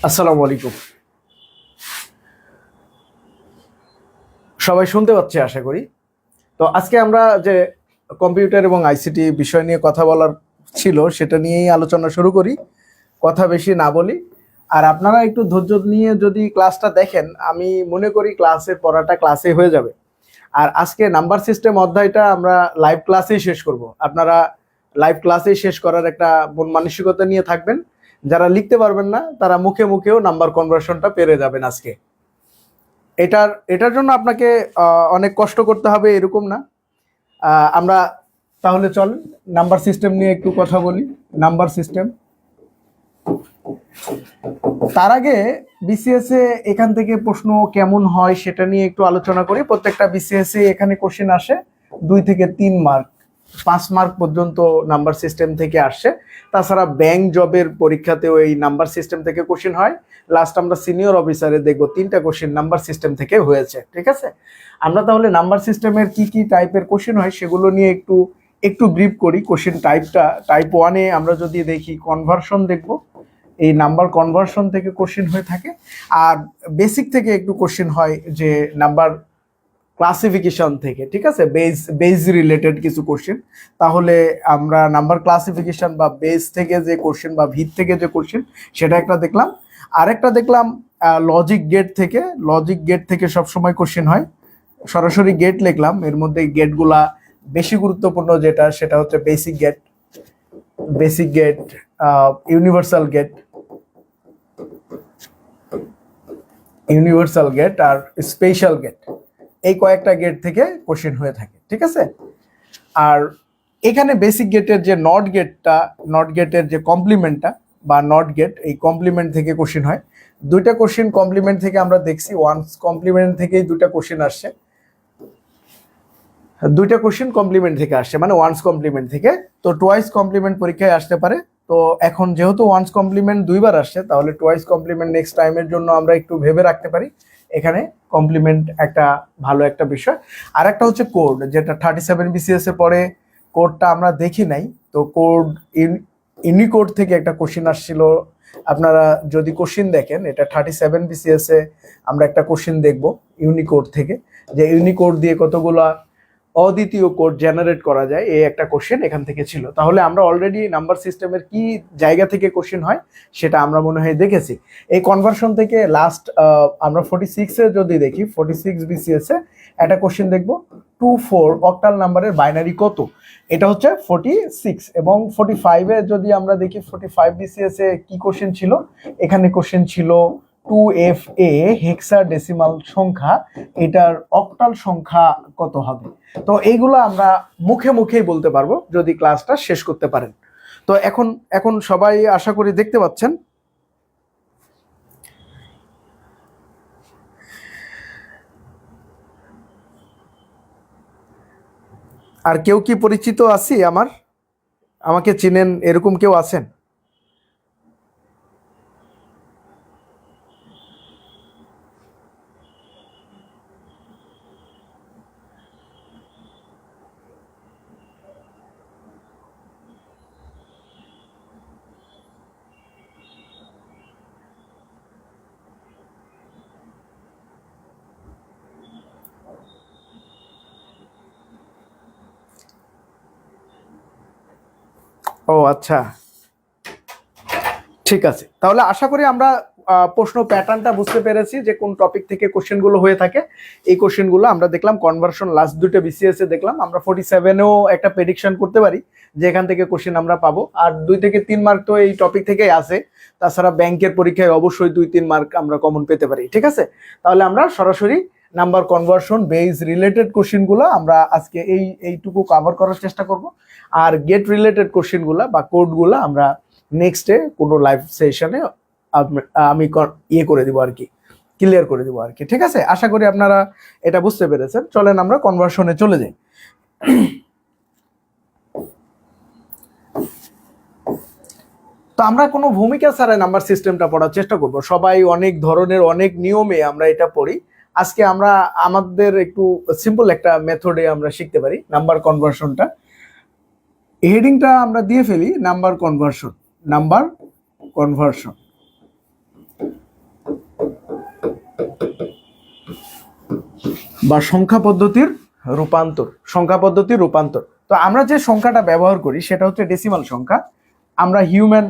আসসালামু আলাইকুম। সবাই শুনতে পাচ্ছে আশা করি। তো আজকে আমরা যে কম্পিউটার এবং আইসিটি বিষয় নিয়ে কথা বলার ছিল সেটা নিয়েই আলোচনা শুরু করি। কথা বেশি না বলি, আর আপনারা একটু ধৈর্য নিয়ে যদি ক্লাসটা দেখেন, আমি মনে করি ক্লাসের পড়াটা ক্লাসে হয়ে যাবে। আর আজকে নাম্বার সিস্টেম অধ্যায়টা আমরা লাইভ ক্লাসেই শেষ করব। আপনারা লাইভ ক্লাসেই শেষ করার একটা মন মানসিকতা নিয়ে থাকবেন। যারা লিখতে পারবেন না তারা মুখে মুখেও নাম্বার কনভার্সনটা পেরে যাবেন আজকে। এটার জন্য আপনাকে অনেক কষ্ট করতে হবে এরকম না। আমরা তাহলে চল নাম্বার সিস্টেম নিয়ে একটু কথা বলি। নাম্বার সিস্টেম, তার আগে বিসিএস এ এখান থেকে প্রশ্ন কেমন হয় সেটা নিয়ে একটু আলোচনা করি। প্রত্যেকটা বিসিএস এ এখানে কোশ্চেন আসে 2 থেকে 3 মার্ক, 5 মার্ক পর্যন্ত নাম্বার সিস্টেম থেকে আসছে। তাছাড়া ব্যাংক জবের পরীক্ষাতেও এই নাম্বার সিস্টেম থেকে কোশ্চেন হয়। লাস্ট আমরা সিনিয়র অফিসারে দেখবো 3টা কোশ্চেন নাম্বার সিস্টেম থেকে হয়েছে। ঠিক আছে, আমরা তাহলে নাম্বার সিস্টেমের কি কি টাইপের কোশ্চেন হয় সেগুলো নিয়ে একটু ব্রিফ করি। কোশ্চেন টাইপ 1-এ আমরা যদি দেখি কনভার্সন দেখব, এই নাম্বার কনভার্সন থেকে কোশ্চেন হয়ে থাকে। আর বেসিক থেকে একটু কোশ্চেন হয় যে নাম্বার ক্লাসিফিকেশন থেকে। ঠিক আছে, বেস রিলেটেড কিছু কোশ্চেন। তাহলে আমরা নাম্বার ক্লাসিফিকেশন বা বেস থেকে যে কোশ্চেন বা ভিত থেকে যে কোশ্চেন সেটা একটা দেখলাম। আরেকটা দেখলাম লজিক গেট থেকে সবসময় কোশ্চেন হয়। সরাসরি গেট লিখলাম, এর মধ্যে গেটগুলা বেশি গুরুত্বপূর্ণ যেটা সেটা হচ্ছে বেসিক গেট, ইউনিভার্সাল গেট আর স্পেশাল গেট। এই কয়েকটা গেট থেকে কোশ্চেন হয়ে থাকে। ঠিক আছে, আর এখানে বেসিক গেটের যে নট গেটের যে কমপ্লিমেন্টটা বা নট গেট, এই কমপ্লিমেন্ট থেকে কোশ্চেন হয়। 2টা কোশ্চেন কমপ্লিমেন্ট থেকে আমরা দেখছি, ওয়ান্স কমপ্লিমেন্ট থেকেই 2টা কোশ্চেন আসছে। 2টা কোশ্চেন কমপ্লিমেন্ট থেকে আসছে, মানে ওয়ান্স কমপ্লিমেন্ট থেকে। তো টোয়াইস কমপ্লিমেন্ট পরীক্ষায় আসতে পারে। তো এখন যেহেতু ওয়ান্স কমপ্লিমেন্ট 2বার আসছে, তাহলে টোয়াইস কমপ্লিমেন্ট নেক্সট টাইমের জন্য আমরা একটু ভেবে রাখতে পারি। এখানে কমপ্লিমেন্ট একটা ভালো একটা বিষয়। আর একটা হচ্ছে কোড, যেটা 37 বিসিএস এর পরে কোডটা আমরা দেখি নাই। তো কোড ইউনিকোড থেকে একটা কোশ্চেন আসছিল। আপনারা যদি কোশ্চেন দেখেন, এটা 37 বিসিএস এ আমরা একটা কোশ্চেন দেখব ইউনিকোড থেকে, যে ইউনিকোড দিয়ে কতগুলা অদ্বিতীয় কোড জেনারেট করা যায়, এই একটা কোশ্চেন এখান থেকে ছিল। তাহলে আমরা অলরেডি নাম্বার সিস্টেমের কি জায়গা থেকে কোশ্চেন হয় সেটা আমরা মনে হয় দেখেছি। এই কনভার্সন থেকে লাস্ট আমরা 46-এ যদি দেখি, 46 বিসিএস এ একটা কোশ্চেন দেখব, 24 অক্টাল নাম্বারের বাইনারি কত। এটা হচ্ছে 46। এবং 45-এ যদি আমরা দেখি, 45 বিসিএস এ কি কোশ্চেন ছিল, এখানে কোশ্চেন ছিল 2FA হেক্সাডেসিমাল সংখ্যা, এটার অক্টাল সংখ্যা কত হবে। তো এইগুলো আমরা মুখেই বলতে পারবো যদি ক্লাসটা শেষ করতে পারেন। তো এখন সবাই আশা করি দেখতে পাচ্ছেন। আর কেউ কি পরিচিত আছি আমাকে চিনেন এরকম কেউ আছেন? ও আচ্ছা, ঠিক আছে। তাহলে আশা করি আমরা প্রশ্ন প্যাটার্নটা বুঝতে পেরেছি যে কোন টপিক থেকে কোশ্চেনগুলো হয়ে থাকে। এই কোশ্চেনগুলো আমরা দেখলাম কনভার্সন লাস্ট 2টা বিসিএস এ দেখলাম। আমরা 47-এও একটা প্রেডিকশন করতে পারি যে এখান থেকে কোশ্চেন আমরা পাবো। আর 2 থেকে 3 মার্ক তো এই টপিক থেকেই আসে। তাছাড়া ব্যাংকের পরীক্ষায় অবশ্যই 2-3 মার্ক আমরা কমন পেতে পারি। ঠিক আছে, তাহলে আমরা সরাসরি নাম্বার কনভার্সন বেস রিলেটেড কোশ্চেনগুলো আমরা আজকে এইটুকু কভার করার চেষ্টা করব। আর গেট রিলেটেড কোশ্চেনগুলো বা কোডগুলো আমরা নেক্সট ডে কোনো লাইভ সেশনে আমি করে দিব আর কি, ক্লিয়ার করে দিব আর কি। ঠিক আছে, আশা করি আপনারা এটা বুঝতে পেরেছেন। চলেন আমরা কনভার্সনে চলে যাই। তো আমরা কোনো ভূমিকা ছাড়াই নাম্বার সিস্টেমটা পড়ার চেষ্টা করব। সবাই অনেক ধরনের অনেক নিয়মে আমরা এটা পড়ি। আজকে আমরা আমাদের একটু সিম্পল একটা মেথডে আমরা শিখতে পারি নাম্বার কনভার্সনটা। হেডিংটা আমরা দিয়ে ফেলি নাম্বার কনভার্সন। বা সংখ্যা পদ্ধতির রূপান্তর। তো আমরা যে সংখ্যাটা ব্যবহার করি সেটা হচ্ছে ডেসিমাল সংখ্যা। আমরা হিউম্যান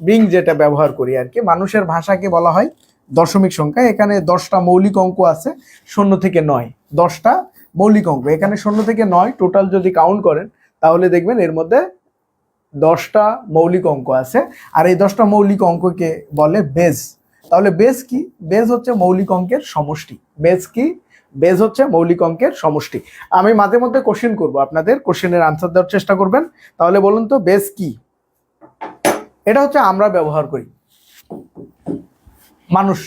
বিং যেটা ব্যবহার করি আর কি, মানুষের ভাষাকে বলা হয় দশমিক সংখ্যা। এখানে 10টা মৌলিক অঙ্ক আছে, 0 থেকে 9, 10টা মৌলিক অঙ্ক। এখানে 0 থেকে 9 টোটাল যদি কাউন্ট করেন তাহলে দেখবেন এর মধ্যে 10টা মৌলিক অঙ্ক আছে। আর এই 10টা মৌলিক অঙ্ককে বলে বেজ। তাহলে বেজ কি? বেজ হচ্ছে মৌলিক অঙ্কের সমষ্টি। বেজ কি? বেজ হচ্ছে মৌলিক অঙ্কের সমষ্টি। আমি মাঝে মধ্যে কোশ্চেন করব, আপনাদের কোশ্চেনের আনসার দেওয়ার চেষ্টা করবেন। তাহলে বলুন তো বেজ কি? এটা হচ্ছে আমরা ব্যবহার করি, মানুষ,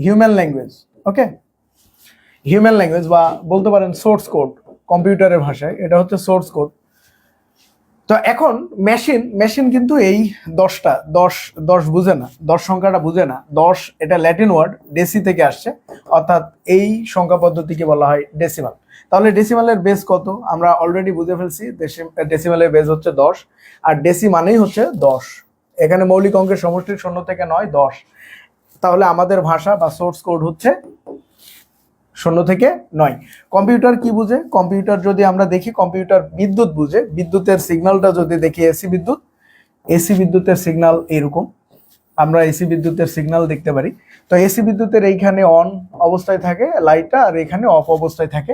হিউম্যান ল্যাঙ্গুয়েজ। ওকে, হিউম্যান ল্যাঙ্গুয়েজ বা বলতে পারেন সোর্স কোড কম্পিউটারের ভাষায়, এটা হচ্ছে সোর্স কোড। তো এখন মেশিন কিন্তু এই 10 বুঝে না, 10 সংখ্যাটা বুঝে না। 10 এটা ল্যাটিন ওয়ার্ড, ডেসি থেকে আসছে, অর্থাৎ এই সংখ্যা পদ্ধতিকে বলা হয় ডেসিমাল। তাহলে ডেসিমালের বেস কত আমরা অলরেডি বুঝে ফেলছি। ডেসিমালের বেস হচ্ছে 10, আর ডেসি মানেই হচ্ছে 10। এখানে মৌলিক অঙ্কের সমষ্টি 0 থেকে 9, 10। তাহলে আমাদের ভাষা বা সোর্স কোড হচ্ছে 0 থেকে 9। কম্পিউটার কি বুঝে? কম্পিউটার যদি আমরা দেখি, কম্পিউটার বিদ্যুৎ বুঝে। বিদ্যুতের সিগন্যালটা যদি দেখি, এসি বিদ্যুতের সিগন্যাল এরকম, আমরা এসি বিদ্যুতের সিগন্যাল দেখতে পারি। তো এসি বিদ্যুতের এইখানে অন অবস্থায় থাকে লাইটটা, আর এখানে অফ অবস্থায় থাকে।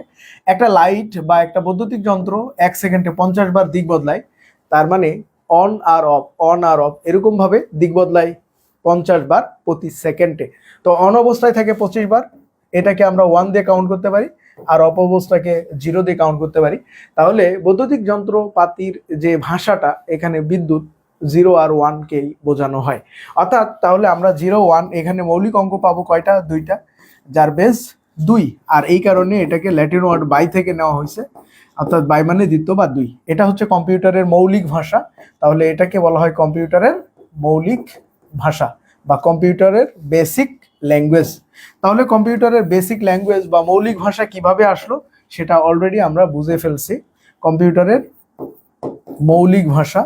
একটা লাইট বা একটা বৈদ্যুতিক যন্ত্র 1 সেকেন্ডে 50 বার দিক বদলায়। তার মানে অন আর অফ এরকম ভাবে দিক বদলায় 50 বার প্রতি সেকেন্ডে। তো অন অবস্থায় থাকে 25 বার, এটাকে আমরা 1 দিয়ে কাউন্ট করতে পারি, আর অফ অবস্থাকে 0 দিয়ে কাউন্ট করতে পারি। তাহলে বৈদ্যুতিক যন্ত্রপাতির যে ভাষাটা, এখানে বিদ্যুৎ 0 আর 1 কেই বোঝানো হয়। অর্থাৎ তাহলে আমরা 0, 1 এখানে মৌলিক অঙ্ক পাবো কয়টা? 2টা, যার বেস 2। আর এই কারণে এটাকে ল্যাটিন ওয়ার্ড বাই থেকে নেওয়া হয়েছে, অর্থাৎ বাই মানে দ্বিতীয় বা 2। এটা হচ্ছে কম্পিউটারের মৌলিক ভাষা। তাহলে এটাকে বলা হয় কম্পিউটারের মৌলিক ভাষা বা কম্পিউটারের বেসিক ল্যাঙ্গুয়েজ। তাহলে কম্পিউটারের বেসিক ল্যাঙ্গুয়েজ বা মৌলিক ভাষা কিভাবে আসলো সেটা অলরেডি আমরা বুঝে ফেলছি। কম্পিউটারের মৌলিক ভাষা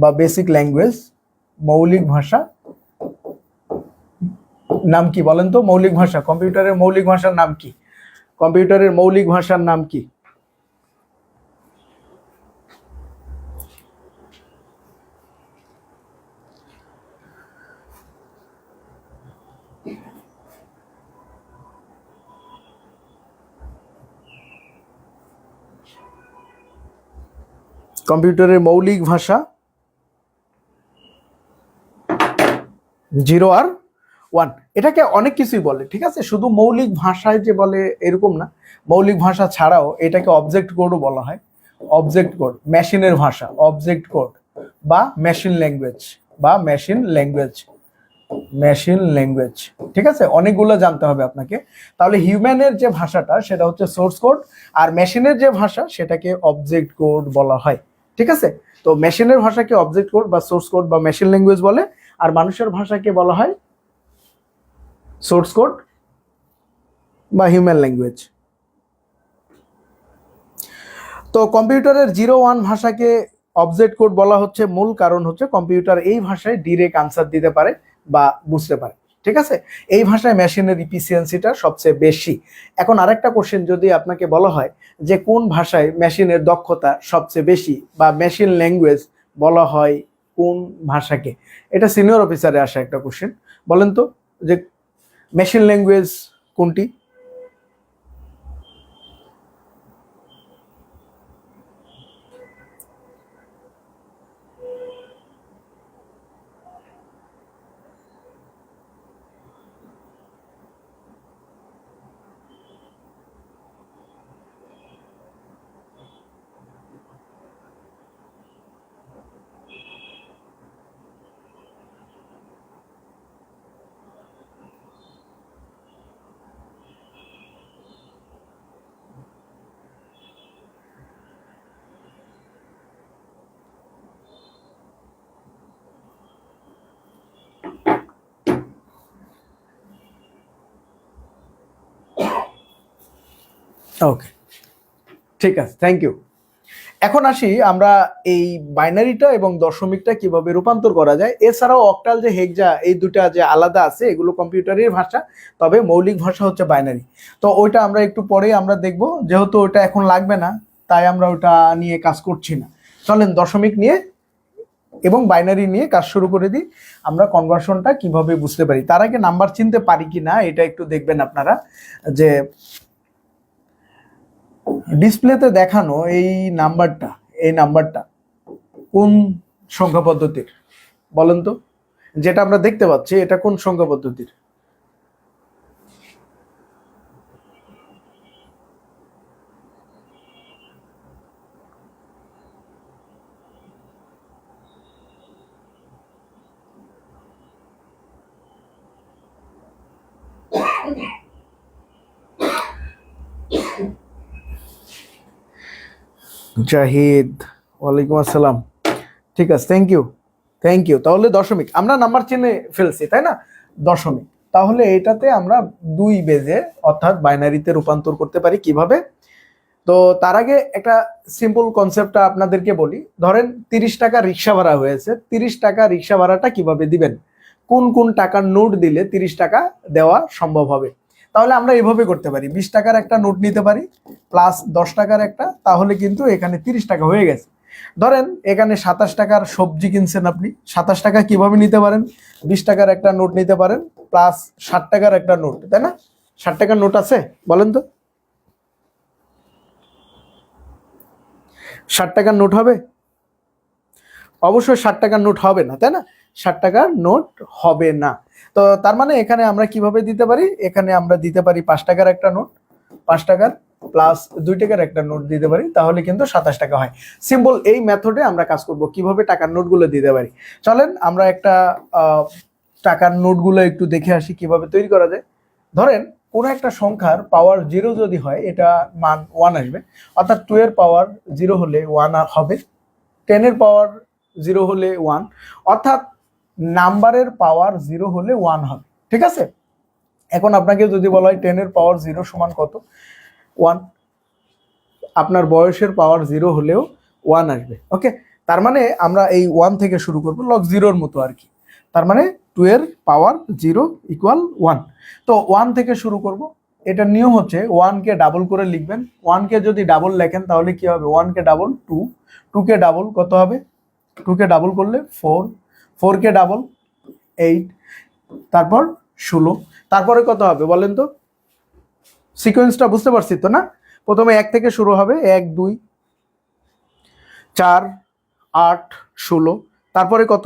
বা বেসিক ল্যাঙ্গুয়েজ, মৌলিক ভাষা নাম কি বলেন তো? মৌলিক ভাষা, কম্পিউটারের মৌলিক ভাষার নাম কি? কম্পিউটারের মৌলিক ভাষার নাম কি? কম্পিউটারের মৌলিক ভাষা 0 আর 1। এটাকে অনেক কিছুই বলে, ঠিক আছে? শুধু মৌলিক ভাষায় যে বলে এরকম না, মৌলিক ভাষা ছাড়াও এটাকে অবজেক্ট কোডও বলা হয়। অবজেক্ট কোড, মেশিনের ভাষা, অবজেক্ট কোড বা মেশিন ল্যাঙ্গুয়েজ মেশিন ল্যাঙ্গুয়েজ। ঠিক আছে, অনেকগুলো জানতে হবে আপনাকে। তাহলে হিউম্যানের যে ভাষাটা সেটা হচ্ছে সোর্স কোড, আর মেশিনের যে ভাষা সেটাকে অবজেক্ট কোড বলা হয়। ঠিক আছে, তো মেশিনের ভাষাকে অবজেক্ট কোড বা সোর্স কোড বা মেশিন ল্যাঙ্গুয়েজ বলে, আর মানুষের ভাষাকে বলা হয় সোর্স কোড বা হিউম্যান ল্যাঙ্গুয়েজ। তো কম্পিউটারের 0, 1 ভাষাকে অবজেক্ট কোড বলা হচ্ছে, মূল কারণ হচ্ছে কম্পিউটার এই ভাষায় ডিরেক্ট আনসার দিতে পারে বা বুঝতে পারে। ঠিক আছে, এই ভাষায় মেশিনের ইফিসিয়েন্সিটা সবচেয়ে বেশি। এখন আরেকটা কোশ্চেন যদি আপনাকে বলা হয় যে কোন ভাষায় মেশিনের দক্ষতা সবচেয়ে বেশি বা মেশিন ল্যাঙ্গুয়েজ বলা হয় কোন ভাষাকে, এটা সিনিয়র অফিসারে আসা একটা কোশ্চেন। বলেন তো যে মেশিন ল্যাঙ্গুয়েজ কোনটি? ওকে, ঠিক আছে, থ্যাংক ইউ। এখন আসি আমরা এই বাইনারিটা এবং দশমিকটা কিভাবে রূপান্তর করা যায়। এছাড়াও অক্টাল যে হেক্সা এই দুটা যে আলাদা আছে, এগুলো কম্পিউটারের ভাষা, তবে মৌলিক ভাষা হচ্ছে বাইনারি। তো ওইটা আমরা একটু পরে আমরা দেখব, যেহেতু ওটা এখন লাগবে না তাই আমরা ওটা নিয়ে কাজ করছি না। চলেন দশমিক নিয়ে এবং বাইনারি নিয়ে কাজ শুরু করে দিই। আমরা কনভার্সনটা কিভাবে বুঝতে পারি, তার আগে নাম্বার চিনতে পারি কি না এটা একটু দেখবেন আপনারা। যে ডিসপ্লেতে দেখানো এই নাম্বারটা কোন সংখ্যা পদ্ধতির বলেন তো? যেটা আমরা দেখতে পাচ্ছি এটা কোন সংখ্যা পদ্ধতির? জাহিদ, ওয়ালাইকুম আসসালাম। ঠিক আছে, থ্যাংক ইউ। তাহলে দশমিক আমরা নাম্বার চিনে ফেলছি, তাই না? দশমিক, তাহলে এটাতে আমরা 2 বেজে অর্থাৎ বাইনারিতে রূপান্তর করতে পারি কিভাবে? তো তার আগে একটা সিম্পল কনসেপ্টটা আপনাদেরকে বলি। ধরেন 30 টাকা রিক্সা ভাড়া হয়েছে, 30 টাকা রিক্সা ভাড়াটা কিভাবে দিবেন, কোন কোন টাকার নোট দিলে 30 টাকা দেওয়া সম্ভব হবে? তাহলে আমরা এভাবে করতে পারি, 20 টাকার একটা নোট নিতে পারি প্লাস 10 টাকার একটা, তাহলে কিন্তু এখানে 30 টাকা হয়ে গেছে। ধরেন এখানে 27 টাকার সবজি কিনছেন আপনি, 27 টাকা কিভাবে নিতে পারেন? 20 টাকার একটা নোট নিতে পারেন প্লাস 60 টাকার একটা নোট, তাই না? 60 টাকার নোট আছে বলেন তো? 60 টাকার নোট হবে? অবশ্যই 60 টাকার নোট হবে না, তাই না? 60 টাকার নোট হবে না। তো তার মানে এখানে আমরা কিভাবে দিতে পারি? এখানে আমরা দিতে পারি 5 টাকার একটা নোট, 5 টাকার প্লাস 2 টাকার একটা নোট দিতে পারি, তাহলে কিন্তু 27 টাকা হয়। সিম্পল এই মেথডে আমরা কাজ করব, কিভাবে টাকার নোটগুলো দিতে পারি। চলেন আমরা একটা টাকার নোটগুলো একটু দেখে আসি কিভাবে তৈরি করা যায়। ধরেন কোনো একটা সংখ্যার পাওয়ার 0 যদি হয়, এটা মান 1 আসবে, অর্থাৎ 2 এর পাওয়ার 0 হলে 1 হবে, 10 এর পাওয়ার 0 হলে 1, অর্থাৎ নাম্বারের পাওয়ার 0 হলে 1 হবে। ঠিক আছে? এখন আপনাকে যদি বলা হয় 10 এর পাওয়ার 0 সমান কত? 1। আপনার বয়সের পাওয়ার 0 হলেও 1 আসবে। ওকে, তার মানে আমরা এই 1 থেকে শুরু করব, লগ 0 এর মতো আর কি। তার মানে 2 এর পাওয়ার 0 ইকুয়াল 1। তো 1 থেকে শুরু করব। এটার নিয়ম হচ্ছে 1 কে ডাবল করে লিখবেন। 1 কে যদি ডাবল লেখেন তাহলে কি হবে? 1 কে ডাবল 2, 2 কে ডাবল কত হবে? 2 কে ডাবল করলে 4, 4 কে ডাবল 8, তারপর 16, তারপরে কত হবে বলেন তো? সিকোয়েন্সটা বুঝতে পারছি তো না? প্রথমে 1 থেকে শুরু হবে, 1 2 4 8 16, তারপরে কত?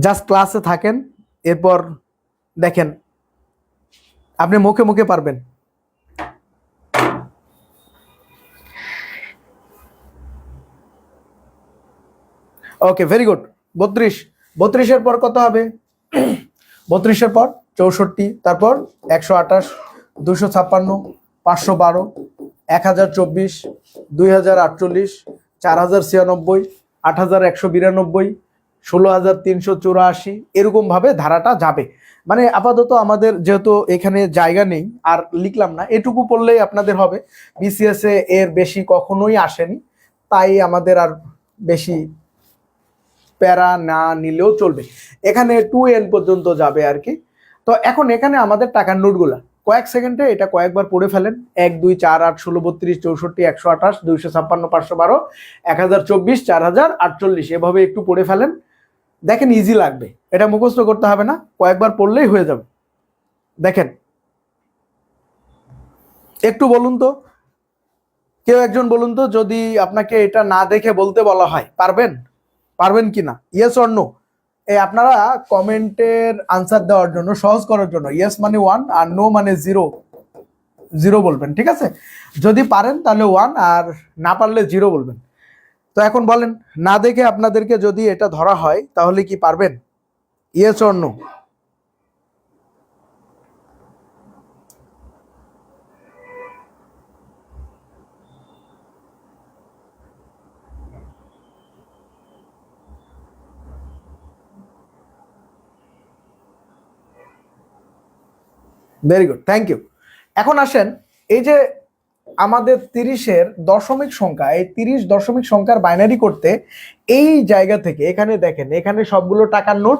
জাস্ট ক্লাসে থাকেন, এরপর দেখেন আপনি মুখে মুখে পারবেন। ওকে, ভেরি গুড। 32, 32 এর পর কত হবে? 32 এর পর 64, তারপর 128, 256, 512, 1024, 2048, 4096, 8192, 16384, এরকম ভাবে ধারাটা যাবে। মানে আপাতত আমাদের যেহেতু এখানে জায়গা নেই আর লিখলাম না, এটুকু পড়লেই আপনাদের হবে। বিসিএস এর বেশি কখনোই আসেনি, তাই আমাদের আর বেশি প্যারা না নিলেও চলবে। এখানে 2n পর্যন্ত যাবে আর কি। তো এখন এখানে আমাদের টাকার নোটগুলা কয়েক সেকেন্ডে এটা কয়েকবার পড়ে ফেলেন। 1 2 4 8 16 32 64 128 256 512 1024 4048, এভাবে একটু পড়ে ফেলেন। দেখেন ইজি লাগবে, এটা মুখস্থ করতে হবে না, কয়েকবার পড়লেই হয়ে যাবে। দেখেন একটু বলুন তো, কেউ একজন বলুন তো, যদি আপনাকে এটা না দেখে বলতে বলা হয় পারবেন কি না? Yes or no? এই আপনারা কমেন্টের আনসার দেওয়ার জন্য, সহজ করার জন্য ইয়েস মানে 1 আর নো মানে 0 0 বলবেন, ঠিক আছে? যদি পারেন তাহলে 1 আর না পারলে 0 বলবেন। তো এখন বলেন, না দেখে আপনাদেরকে যদি এটা ধরা হয় তাহলে কি পারবেন? Yes or no? Very good, thank you. এখন আসেন, এই যে আমাদের 30-এর দশমিক সংখ্যা, এই 30 দশমিক সংখ্যার বাইনারি করতে এই জায়গা থেকে এখানে দেখেন, এখানে সবগুলো টাকার নোট,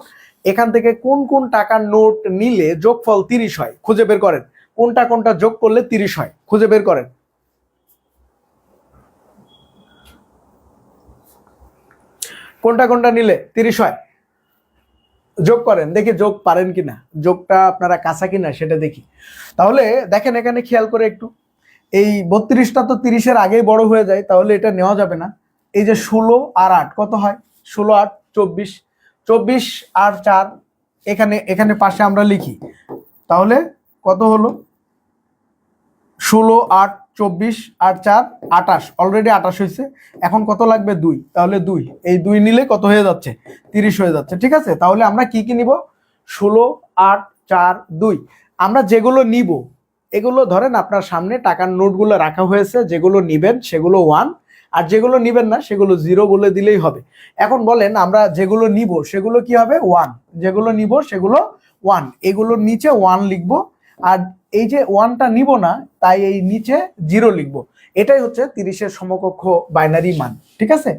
এখান থেকে কোন কোন টাকার নোট নিলে যোগফল 30 হয় খুঁজে বের করেন। কোনটা কোনটা যোগ করলে 30 হয় খুঁজে বের করেন। কোনটা কোনটা নিলে 30 হয় যোগ করেন, দেখি যোগ পারেন কিনা, যোগটা আপনারা কাঁচা কিনা সেটা দেখি। তাহলে দেখেন এখানে খেয়াল করে একটু, এই 32টা তো 30-এর আগেই বড় হয়ে যায়, তাহলে এটা নেওয়া যাবে না। এই যে 16 আর 8 কত হয়, 16 8 24, 24 আর 4 এখানে এখানে পাশে আমরা লিখি, তাহলে কত হলো 16 8 24 আর 4 28, অলরেডি 28 হয়েছে। এখন কত লাগবে 2, তাহলে 2, এই 2 নিলে কত হয়ে যাচ্ছে 30 হয়ে যাচ্ছে। ঠিক আছে, তাহলে আমরা কি কি নিব, 16 8 4 2। আমরা যেগুলো নিব এগুলো ধরেন আপনার সামনে টাকার নোটগুলো রাখা হয়েছে, যেগুলো নিবেন সেগুলো 1 আর যেগুলো নিবেন না সেগুলো 0 বলে দিলেই হবে। এখন বলেন আমরা যেগুলো নিব সেগুলো কি হবে 1, যেগুলো নিব সেগুলো 1, এগুলোর নিচে 1 লিখবো, আর এই যে 1টা নিব না তাই এই নিচে 0 লিখবো। এটাই হচ্ছে 30-এর সমকক্ষ বাইনারি মান। ঠিক আছে,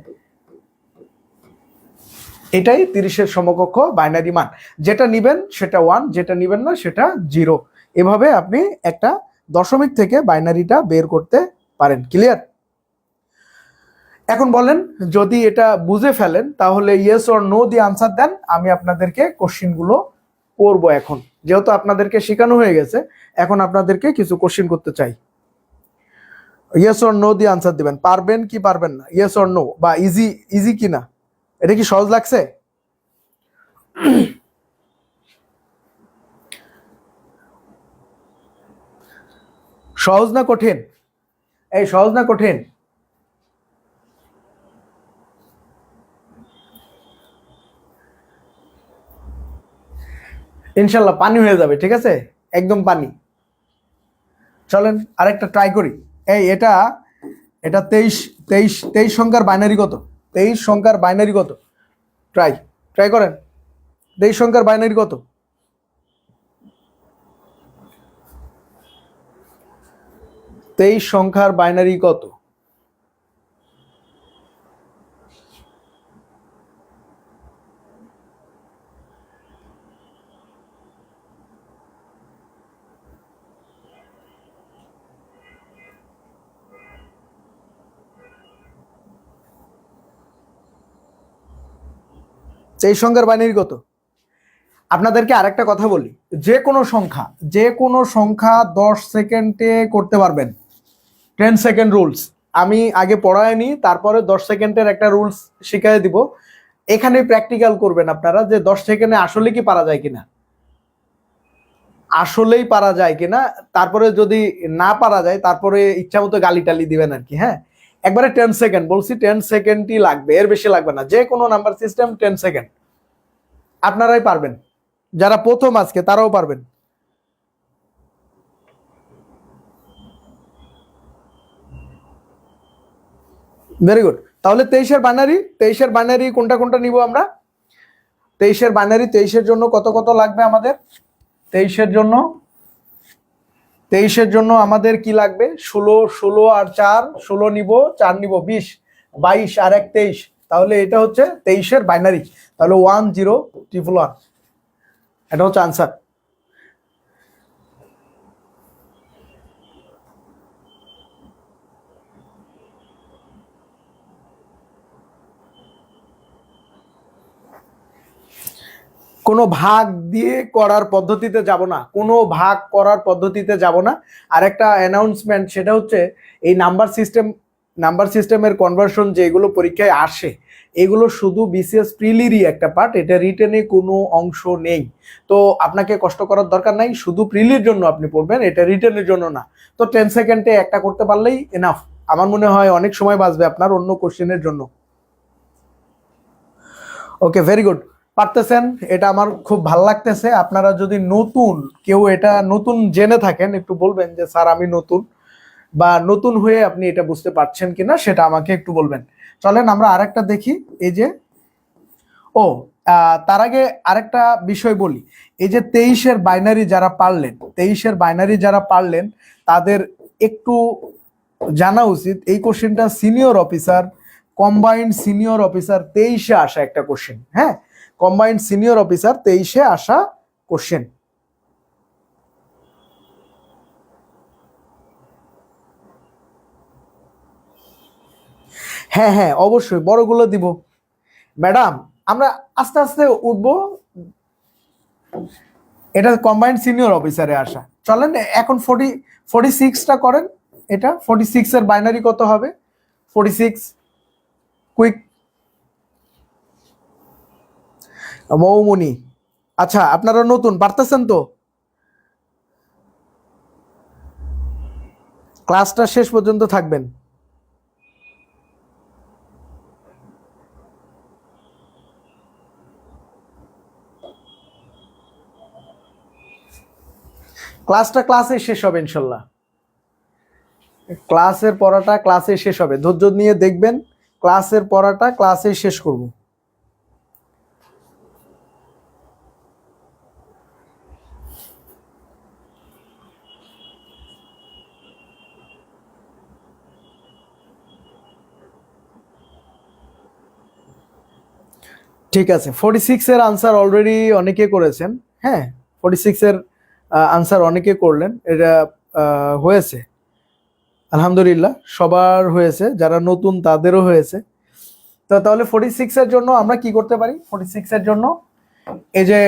এটাই 30-এর সমকক্ষ বাইনারি মান। যেটা নিবেন সেটা 1, যেটা নিবেন না সেটা 0। এভাবে আপনি একটা দশমিক থেকে বাইনারিটা বের করতে পারেন। ক্লিয়ার? এখন বলেন, যদি এটা বুঝে ফেলেন তাহলে ইয়েস অর নো দিয়ে আনসার দেন, আমি আপনাদেরকে কোশ্চেনগুলো করব। এখন যেহেতু আপনাদেরকে শেখানো হয়ে গেছে, এখন আপনাদেরকে কিছু কোশ্চেন করতে চাই। ইয়েস অর নো দিয়ে আনসার দিবেন, পারবেন কি পারবেন না, ইয়েস অর নো, বা ইজি ইজি কি না, এটা কি সহজ লাগছে? সহজ না কঠিন? এই সহজ না কঠিন? ইনশাল্লাহ পানি হয়ে যাবে। ঠিক আছে, একদম পানি। চলেন আরেকটা ট্রাই করি। এই এটা এটা 23 সংখ্যার বাইনারি কত? 23 সংখ্যার বাইনারি কত? ট্রাই ট্রাই করেন। 23 সংখ্যার বাইনারি কত? 23 সংখ্যার বাইনারি কত? এই সংখ্যার বাইনারি কত? আপনাদেরকে আরেকটা কথা বলি, যে কোনো সংখ্যা 10 সেকেন্ডে করতে পারবেন। 10 সেকেন্ড রুলস আমি আগে পড়ায়নি, তারপরে 10 সেকেন্ডের একটা রুলস শিখিয়ে দিব। এখানে প্র্যাকটিক্যাল করবেন আপনারা, যে 10 সেকেন্ডে আসলে কি পারা যায় কিনা, আসলেই পারা যায় কিনা। তারপরে যদি না পারা যায় তারপরে ইচ্ছা মতো গালি টালি দিবেন আর কি। হ্যাঁ, একবারে 10 সেকেন্ড বলছি, 10 সেকেন্ডই লাগবে, এর বেশি লাগবে না। যে কোনো নাম্বার সিস্টেম 10 সেকেন্ড, আপনারাই পারবেন। যারা প্রথম আজকে তারাও পারবেন। Very good. তাহলে 23-এর বাইনারি কোনটা কোনটা নিব আমরা? 23-এর বাইনারি, 23-এর জন্য কত কত লাগবে আমাদের? 23-এর জন্য আমাদের কি লাগবে? 16 আর 4, 16 নিব, 4 নিব 20, 22 আর 1 23। তাহলে এটা হচ্ছে 23-এর বাইনারি। তাহলে 1011, এটা হচ্ছে আনসার। কোনো ভাগ দিয়ে করার পদ্ধতিতে যাব না, কোনো ভাগ করার পদ্ধতিতে যাব না। আর একটা অ্যানাউন্সমেন্ট, সেটা হচ্ছে এই নাম্বার সিস্টেমের কনভার্সন যেগুলো পরীক্ষায় আসে, এগুলো শুধু বিসিএস প্রিলিরই একটা পার্ট, এটা রিটেনে কোনো অংশ নেই। তো আপনাকে কষ্ট করার দরকার নাই, শুধু প্রিলির জন্য আপনি পড়বেন, এটা রিটেনের জন্য না। তো 10 সেকেন্ডে একটা করতে পারলেই এনাফ। আমার মনে হয় অনেক সময় বাঁচবে আপনার অন্য কোশ্চেনের জন্য। ওকে, ভেরি গুড, পারতেছেন, এটা আমার খুব ভালো লাগতেছে। আপনারা যদি নতুন কেউ এটা নতুন জেনে থাকেন, একটু বলবেন যে স্যার আমি নতুন, বা নতুন হয়ে আপনি এটা বুঝতে পারছেন কিনা সেটা আমাকে একটু বলবেন। চলেন আমরা আরেকটা দেখি। এই যে, ও তার আগে আরেকটা বিষয় বলি, এই যে 23-এর বাইনারি যারা পারলেন তাদের একটু জানা উচিত, এই কোশ্চেনটা senior officer, combined senior officer 23-এ আসা একটা কোশ্চেন। হ্যাঁ, কম্বাইন্ড সিনিয়র অফিসার 23-এ আসা কোশ্চেন। হ্যাঁ হ্যাঁ, অবশ্যই বড়গুলো দিব ম্যাডাম, আমরা আস্তে আস্তে উঠবো। এটা কম্বাইন্ড সিনিয়র অফিসারে আসা। চলেন এখন 46টা করেন। এটা 46-এর বাইনারি কত হবে? 46 কুইক। মৌমনি, আচ্ছা আপনারা নতুন পারতেছেন তো? ক্লাসটা শেষ পর্যন্ত থাকবেন। ক্লাসে শেষ হবে ইনশাল্লাহ। ক্লাসের পড়াটা ক্লাসে শেষ হবে, ধৈর্য নিয়ে দেখবেন। ক্লাসের পড়াটা ক্লাসে শেষ করব। ঠিক আছে, 46-এর আনসার অলরেডি অনেকে করেছেন। হ্যাঁ, 46-এর আনসার অনেকে করলেন, এটা হয়েছে আলহামদুলিল্লাহ, সবার হয়েছে, যারা নতুন তাদেরও হয়েছে। তো তাহলে 46-এর জন্য আমরা কি করতে পারি? 46-এর জন্য এই যে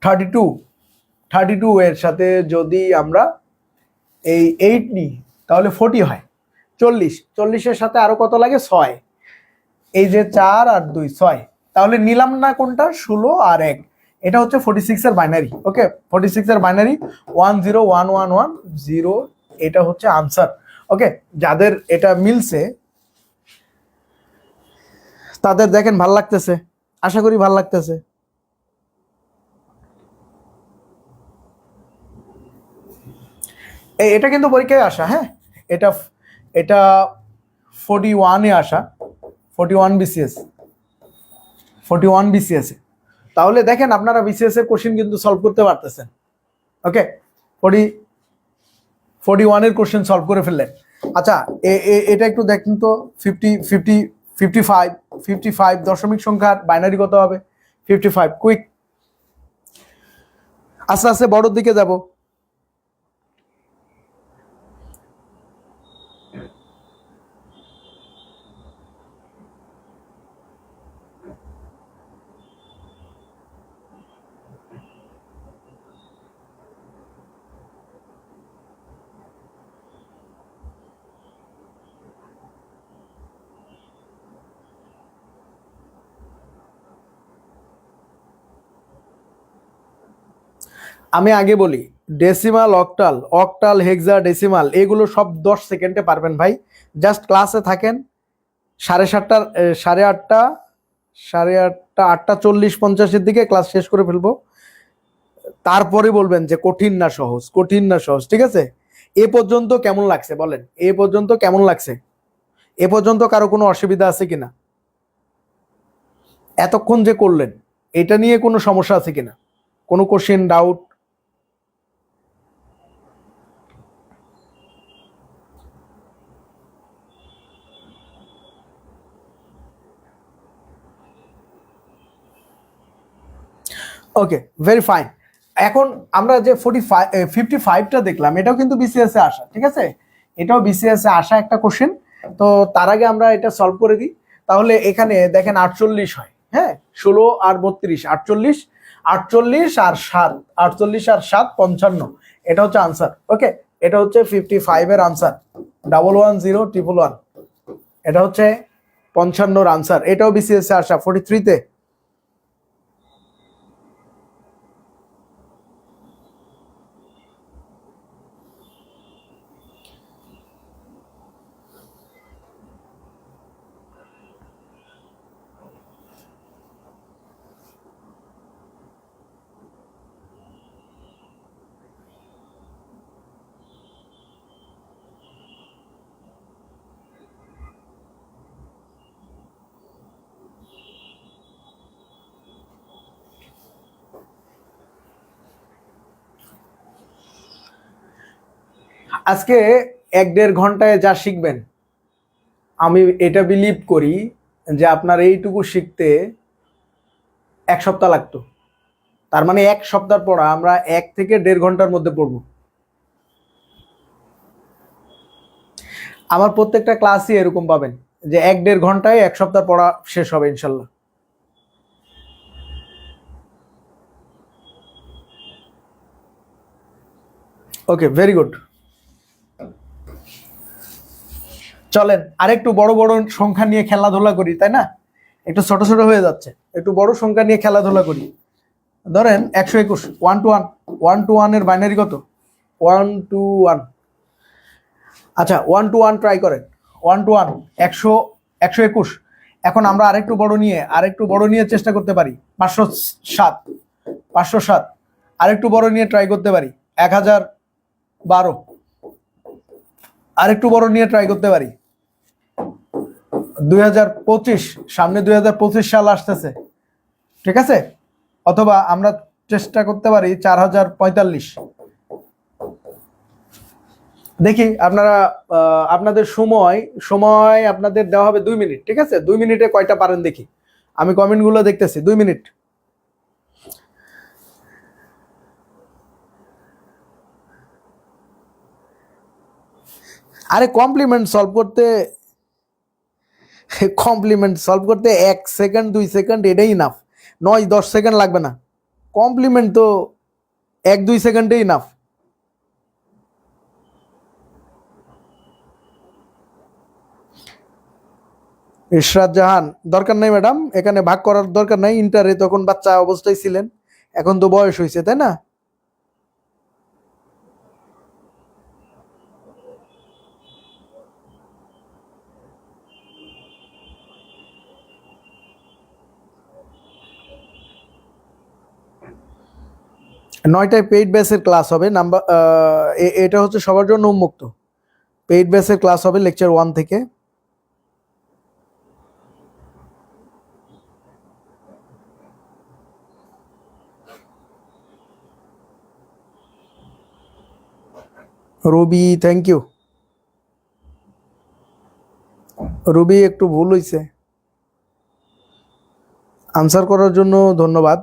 32 এর সাথে যদি আমরা এই 8 নিই তাহলে 40 হয়। 40-এর সাথে আরো কত লাগে? 6। এই যে 4 আর 2 6, তাহলে নিলাম না কোনটা? 16 আর 1। এটা হচ্ছে 46-এর বাইনারি। ওকে, 46-এর বাইনারি 101110, এটা হচ্ছে আনসার। ওকে, যাদের এটা মিলছে তাদের দেখেন ভাল লাগতেছে, আশা করি ভাল লাগতেছে। এটা কিন্তু পরীক্ষায় আসা। হ্যাঁ, এটা এটা 41-এ আসা, 41 বিসিএস, 41 বিসিএস। তাহলে দেখেন আপনারা বিসিএস এর কোশ্চেন কিন্তু সলভ করতে পারতেছেন। ওকে, 41-এর কোশ্চেন সলভ করে ফেললেন। আচ্ছা, এটা একটু দেখেন তো, 55 দশমিক সংখ্যার বাইনারি কত হবে? 55 কুইক। আস্তে আস্তে বড়র দিকে যাব। আমি আগে বলি, ডেসিমাল, অক্টাল, হেক্সা ডেসিমাল এগুলো সব 10 সেকেন্ডে পারবেন ভাই। জাস্ট ক্লাসে থাকেন। 7:30 8:40-50-এর দিকে ক্লাস শেষ করে ফেলবো। তারপরে বলবেন যে কঠিন না সহজ, কঠিন না সহজ। ঠিক আছে, এ পর্যন্ত কেমন লাগছে বলেন? এ পর্যন্ত কেমন লাগছে? এ পর্যন্ত কারো কোনো অসুবিধা আছে কিনা? এতক্ষণ যে করলেন এটা নিয়ে কোনো সমস্যা আছে কিনা? কোনো কোশ্চেন, ডাউট? ওকে, ভেরি ফাইন। এখন আমরা যে 55টা দেখলাম, এটাও কিন্তু বিসিএস এ আসা। ঠিক আছে, এটাও বিসিএস এ আসা একটা কোশ্চেন। তো তার আগে আমরা এটা সলভ করে দিই। তাহলে এখানে দেখেন 48 হয়। হ্যাঁ, 16 আর 32, 48, 48 আর 7, 48 আর 7 55, এটা হচ্ছে আনসার। ওকে, এটা হচ্ছে 55-এর আনসার। 110111, এটা হচ্ছে 55-র আনসার। এটাও বিসিএস এ আসা 43-তে। আজকে 1-1.5 ঘন্টায় যা শিখবেন, আমি এটা বিলিভ করি যে আপনার এইটুকু শিখতে 1 সপ্তাহ লাগতো। তার মানে 1 সপ্তাহ পড়া আমরা 1 থেকে 1.5 ঘন্টার মধ্যে পড়বো। আমার প্রত্যেকটা ক্লাসই এরকম পাবেন যে 1-1.5 ঘন্টায় 1 সপ্তাহ পড়া শেষ হবে ইনশাল্লাহ। ওকে, ভেরি গুড। চলেন আরেকটু বড় বড় সংখ্যা নিয়ে খেলাধুলা করি, তাই না? একটু ছোট ছোট হয়ে যাচ্ছে, একটু বড় সংখ্যা নিয়ে খেলাধুলা করি। ধরেন 121, 1 to 1, 1 to 1 এর বাইনারি কত? 1 to 1। আচ্ছা 1 to 1 ট্রাই করেন। 1 to 1 121। এখন আমরা আরেকটু বড় নিয়ে চেষ্টা করতে পারি। 507, 507। আরেকটু বড় নিয়ে ট্রাই করতে পারি। 1012। আরেকটু বড় নিয়ে ট্রাই করতে পারি। 2025, সামনে 2025 সাল আসতেছে, ঠিক আছে? অথবা আমরা চেষ্টা করতে পারি 4045। দেখি আপনারা আপনাদের সময় আপনাদের দেওয়া হবে 2 মিনিট, ঠিক আছে? 2 মিনিটে কয়টা পারেন দেখি, আমি কমেন্টগুলো দেখতেছি। 2 মিনিট। আরে কমপ্লিমেন্ট সলভ করতে 1 সেকেন্ড 2 সেকেন্ড এটাই ইনাফ। 9-10 সেকেন্ড লাগবে না। কমপ্লিমেন্ট তো 1-2 সেকেন্ডে ইনাফ। ইশরাত জাহান, দরকার নাই ম্যাডাম, এখানে ভাগ করার দরকার নাই। ইন্টারে তখন বাচ্চা অবস্থায় ছিলেন, এখন তো বয়স হয়েছে, তাই না? নয়টায় পেইড ব্যাচের ক্লাস হবে। নাম্বার এটা হচ্ছে সবার জন্য উন্মুক্ত। পেইড ব্যাচের ক্লাস হবে লেকচার 1 থেকে। রবি, থ্যাংক ইউ। রবি, একটু ভুল হয়েছে, আনসার করার জন্য ধন্যবাদ।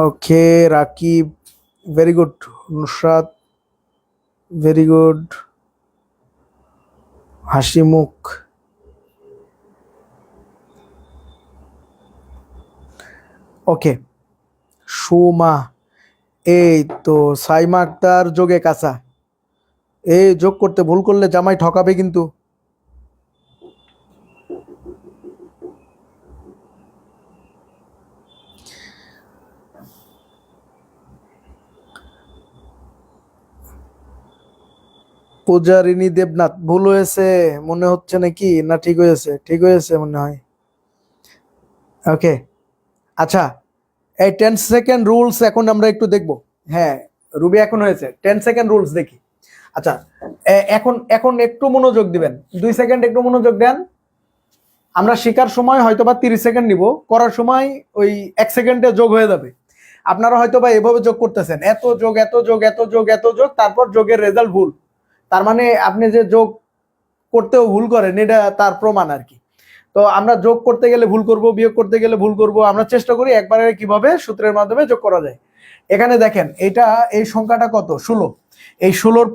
Okay Rakib, very good. Nusrat, very good. হাসিমুখ, ওকে। সুমা, এই তো। সাইমা আক্তার, যোগে কাঁচা। এই যোগ করতে ভুল করলে জামাই ঠকাবে কিন্তু। পূজারিনী দেবনাথ, ভুল হয়েছে মনে হচ্ছে নাকি, না ঠিক হয়েছে? ঠিক হয়েছে মনে হয়। ওকে, আচ্ছা এই 10 সেকেন্ড রুলস এখন আমরা একটু দেখব। হ্যাঁ রুবি, এখন হয়েছে 10 সেকেন্ড রুলস দেখি। আচ্ছা এখন এখন একটু মনোযোগ দিবেন, 2 সেকেন্ড একটু মনোযোগ দেন। আমরা শেখার সময় হয়তোবা 30 সেকেন্ড নিব, করার সময় ওই 1 সেকেন্ডে যোগ হয়ে যাবে। আপনারা হয়তোবা এভাবে যোগ করতেছেন, এত যোগ এত যোগ এত যোগ এত যোগ, তারপর যোগের রেজাল্ট ভুল। তার মানে আপনি যে যোগ করতেও ভুল করেন, এটা তার প্রমাণ আর কি। তো আমরা যোগ করতে গেলে ভুল করব, বিয়োগ করতে গেলে ভুল করব। আমরা চেষ্টা করি একবারে কিভাবে সূত্রের মাধ্যমে যোগ করা যায়। এখানে দেখেন, এটা এই সংখ্যাটা কত? 16। এই 16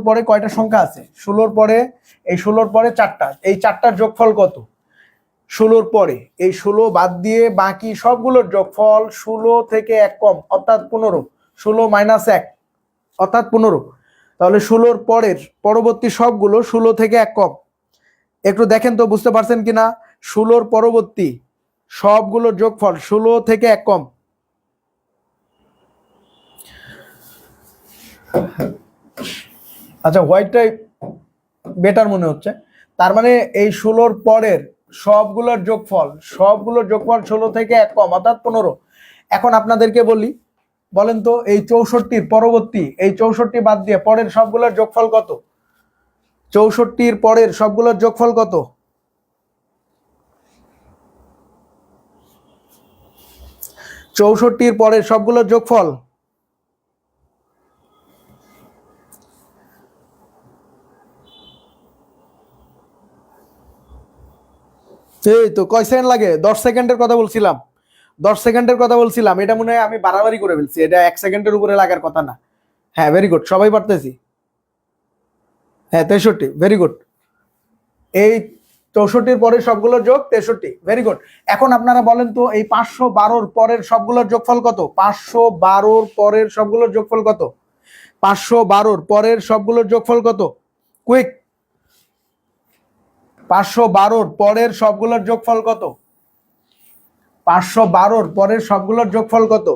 পরে কয়টা সংখ্যা আছে? 16 পরে, এই 16 পরে 4টা। এই 4টার যোগফল কত? 16 পরে এই 16 বাদ দিয়ে বাকি সবগুলোর যোগফল 16 থেকে 1 কম অর্থাৎ 15। 16 মাইনাস 1 অর্থাৎ 15। তাহলে 16 পরের পরবর্তী সবগুলো 16 থেকে 1 কম। একটু দেখেন তো বুঝতে পারছেন কিনা? 16 পরবর্তী সবগুলোর যোগফল 16 থেকে 1 কম। আচ্ছা হোয়াইটটাই বেটার মনে হচ্ছে। তার মানে এই 16 পরের সবগুলোর যোগফল 16 থেকে 1 কম অর্থাৎ 15। এখন আপনাদেরকে বলি, বলেন তো এই 64 পরবর্তী, এই 64 বাদ দিয়ে পরের সবগুলোর যোগফল কত? 64 পরের সবগুলোর যোগফল কত? 64-র পরের সবগুলোর যোগফল। এই তো কয় সেকেন্ড লাগে? 10 সেকেন্ডের কথা বলছিলাম, 10 সেকেন্ডের কথা বলছিলাম। এটা মনে হয় আমি বাড়াবাড়ি করে ফেলছি, এটা 1 সেকেন্ডের উপরে লাগার কথা না। হ্যাঁ, ভেরি গুড, সবাই পারতেছি। হ্যাঁ 63, ভেরি গুড। এই 64-র পরের সবগুলোর যোগ 63, ভেরি গুড। এখন আপনারা বলেন তো এই 512-র পরের সবগুলোর যোগফল কত? 512-র পরের সবগুলোর যোগফল কত? 512-র পরের সবগুলোর যোগফল কত? কুইক। 512-র পরের সবগুলোর যোগফল কত? 512-র পরের সবগুলোর যোগফল কত?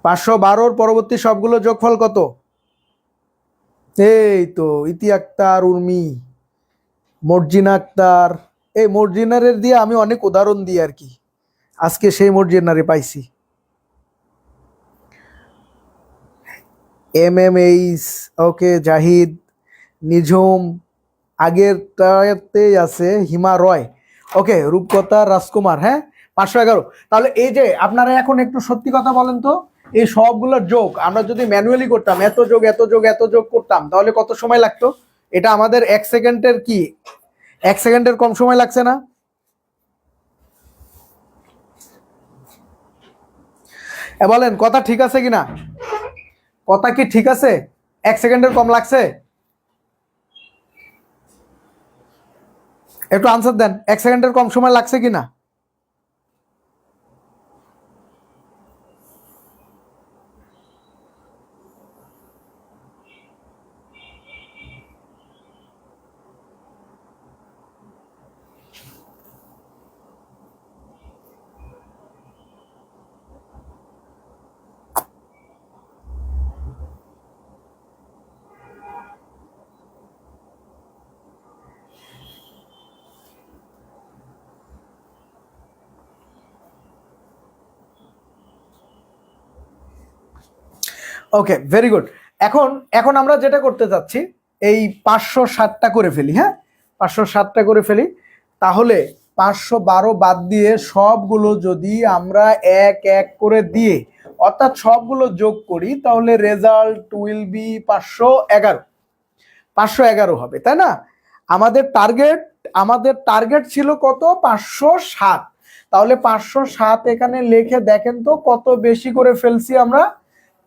পাঁচশো বারোর পরবর্তী সবগুলো যোগফল কত? এই তো ইতি আক্তার, উর্মি, মর্জিনা আক্তার। এই মর্জিনারের দিয়ে আমি অনেক উদাহরণ দিই আর কি, আজকে সেই মর্জিনারে পাইছি। MMH, ওকে। জাহিদ, নিঝুম, আগেরটাতেই আছে হিমা রয়, ওকে। রূপকথা, রাজকুমার, হ্যাঁ 511। তাহলে এই যে আপনারা এখন একটু সত্যি কথা বলেন তো, এই সবগুলোর যোগ আমরা যদি ম্যানুয়ালি করতাম, এত যোগ এত যোগ এত যোগ করতাম, তাহলে কত সময় লাগতো? এটা আমাদের 1 সেকেন্ডের কি 1 সেকেন্ডের কম সময় লাগছে না? বলেন কথা ঠিক আছে কিনা? কথা কি ঠিক আছে? 1 সেকেন্ডের কম লাগছে? একটু আনসার দেন, 1 সেকেন্ডের কম সময় লাগছে কিনা? ওকে, ভেরি গুড। এখন এখন আমরা যেটা করতে যাচ্ছি, এই 560টা করে ফেলি। হ্যাঁ 560টা করে ফেলি। তাহলে 512 বাদ দিয়ে সবগুলো যদি আমরা এক এক করে দিয়ে অর্থাৎ সবগুলো যোগ করি, তাহলে রেজাল্ট উইল বি 511। 511 হবে, তাই না? আমাদের টার্গেট ছিল কত? 507। তাহলে 507 এখানে লিখে দেখেন তো কত বেশি করে ফেলছি আমরা?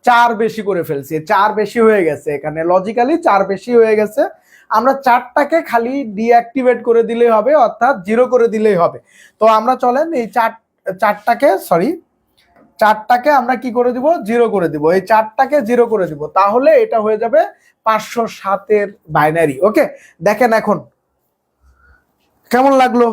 4 বেশি করে ফেলছি। 4 বেশি হয়ে গেছে, এখানে লজিক্যালি 4 বেশি হয়ে গেছে। আমরা 4টাকে খালি ডিঅ্যাক্টিভেট করে দিলেই হবে, অর্থাৎ 0 করে দিলেই হবে। তো আমরা চলেন এই 4টাকে আমরা কি করে দিব? 0 করে দিব। এই 4টাকে 0 করে দিব, তাহলে এটা হয়ে যাবে 507-এর বাইনারি। ওকে, দেখেন এখন কেমন লাগলো?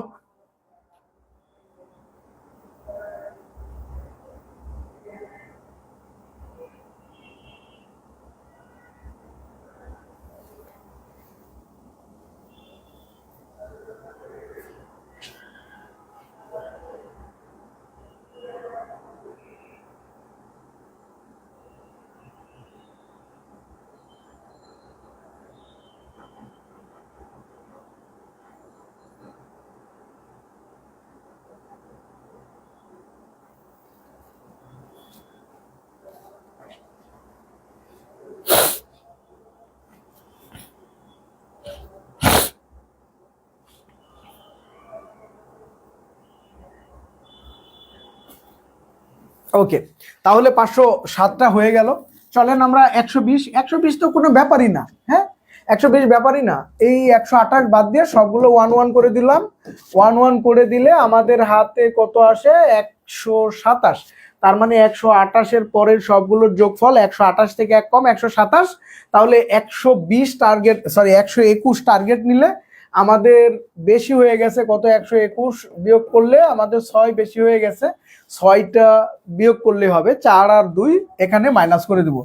ওকে, তাহলে 507টা হয়ে গেল। চলেন আমরা 120। 120 তো কোনো ব্যাপারই না। হ্যাঁ 120 ব্যাপারই না। এই 128 বাদ দিয়ে সবগুলো 1 1 করে দিলাম। 1 1 করে দিলে আমাদের হাতে কত আসে? 127। তার মানে 128-এর পরের সবগুলোর যোগফল 128 থেকে 1 কম 127। তাহলে 120 টার্গেট, সরি 121 টার্গেট নিলে আমাদের বেশি হয়ে গেছে কত? 121 বিয়োগ করলে আমাদের 6 বেশি হয়ে গেছে। 6টা বিয়োগ করলে হবে 4 আর 2 এখানে মাইনাস করে দিব।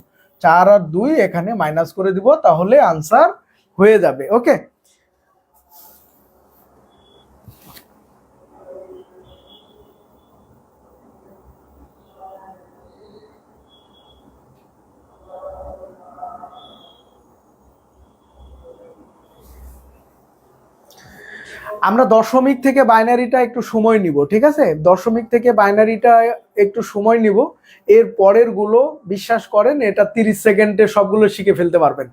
4 আর 2 এখানে মাইনাস করে দিব, তাহলে আনসার হয়ে যাবে। ওকে, আমরা দশমিক থেকে বাইনারিটা একটু সময় নিব, ঠিক আছে? দশমিক থেকে বাইনারিটা একটু সময় নিব, এর পরের গুলো বিশ্বাস করেন এটা 30 সেকেন্ডে সবগুলো শিখে ফেলতে পারবেন।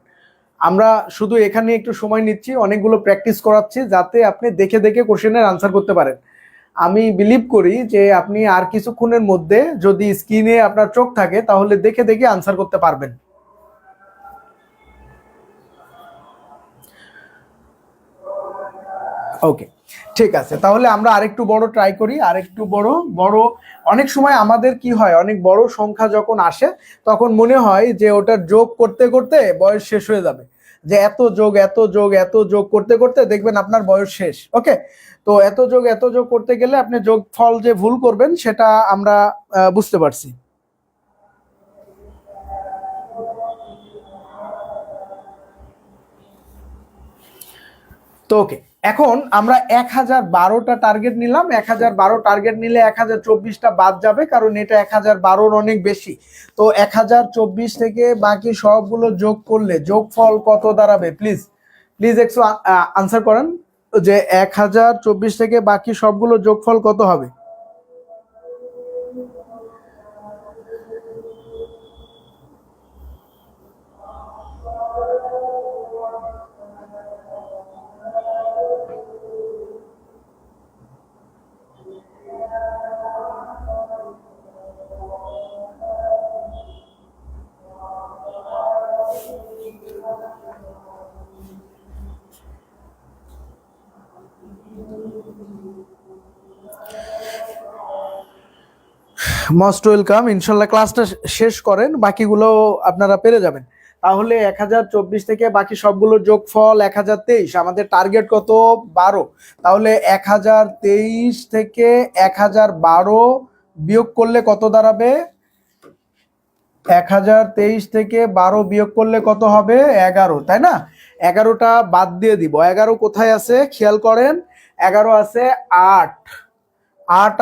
আমরা শুধু এখানে একটু সময় নিচ্ছি, অনেকগুলো প্র্যাকটিস করাচ্ছি যাতে আপনি দেখে দেখে কোশ্চেনের আনসার করতে পারেন। আমি বিলিভ করি যে আপনি আর কিছুক্ষণের মধ্যে যদি স্ক্রিনে আপনার চোখ থাকে তাহলে দেখে দেখে আনসার করতে পারবেন। ওকে, ঠিক আছে, তাহলে আমরা আরেকটু বড় ট্রাই করি, আরেকটু বড়। অনেক সময় আমাদের কি হয়, অনেক বড় সংখ্যা যখন আসে তখন মনে হয় যে ওটার যোগ করতে করতে বয়স শেষ হয়ে যাবে, যে এত যোগ করতে করতে দেখবেন আপনার বয়স শেষ। ওকে, তো এত যোগ করতে গেলে আপনি যোগফল যে ভুল করবেন সেটা আমরা বুঝতে পারছি। তো ওকে, এখন আমরা 1012টা টার্গেট নিলাম। 1012 টার্গেট নিলে 1024টা বাদ যাবে, কারণ এটা 1012-র অনেক বেশি। তো 1024 থেকে বাকি সবগুলো যোগ করলে যোগফল কত দাঁড়াবে? প্লিজ একটু আনসার করেন যে 1024 থেকে বাকি সবগুলো যোগফল কত হবে? মোস্ট ওয়েলকাম, ইনশাল্লাহ ক্লাসটা শেষ করেন, বাকিগুলো আপনারা পেরে যাবেন। তাহলে 1024 থেকে বাকি সবগুলো যোগফল 1023, আমাদের টার্গেট কত? 12। তাহলে 1023 থেকে 1012 বিয়োগ করলে কত দাঁড়াবে? 1023 থেকে 12 বিয়োগ করলে কত হবে? 11, তাই না? 11টা বাদ দিয়ে দিব। 11 কোথায় আছে খেয়াল করেন, 11 আছে 8, 8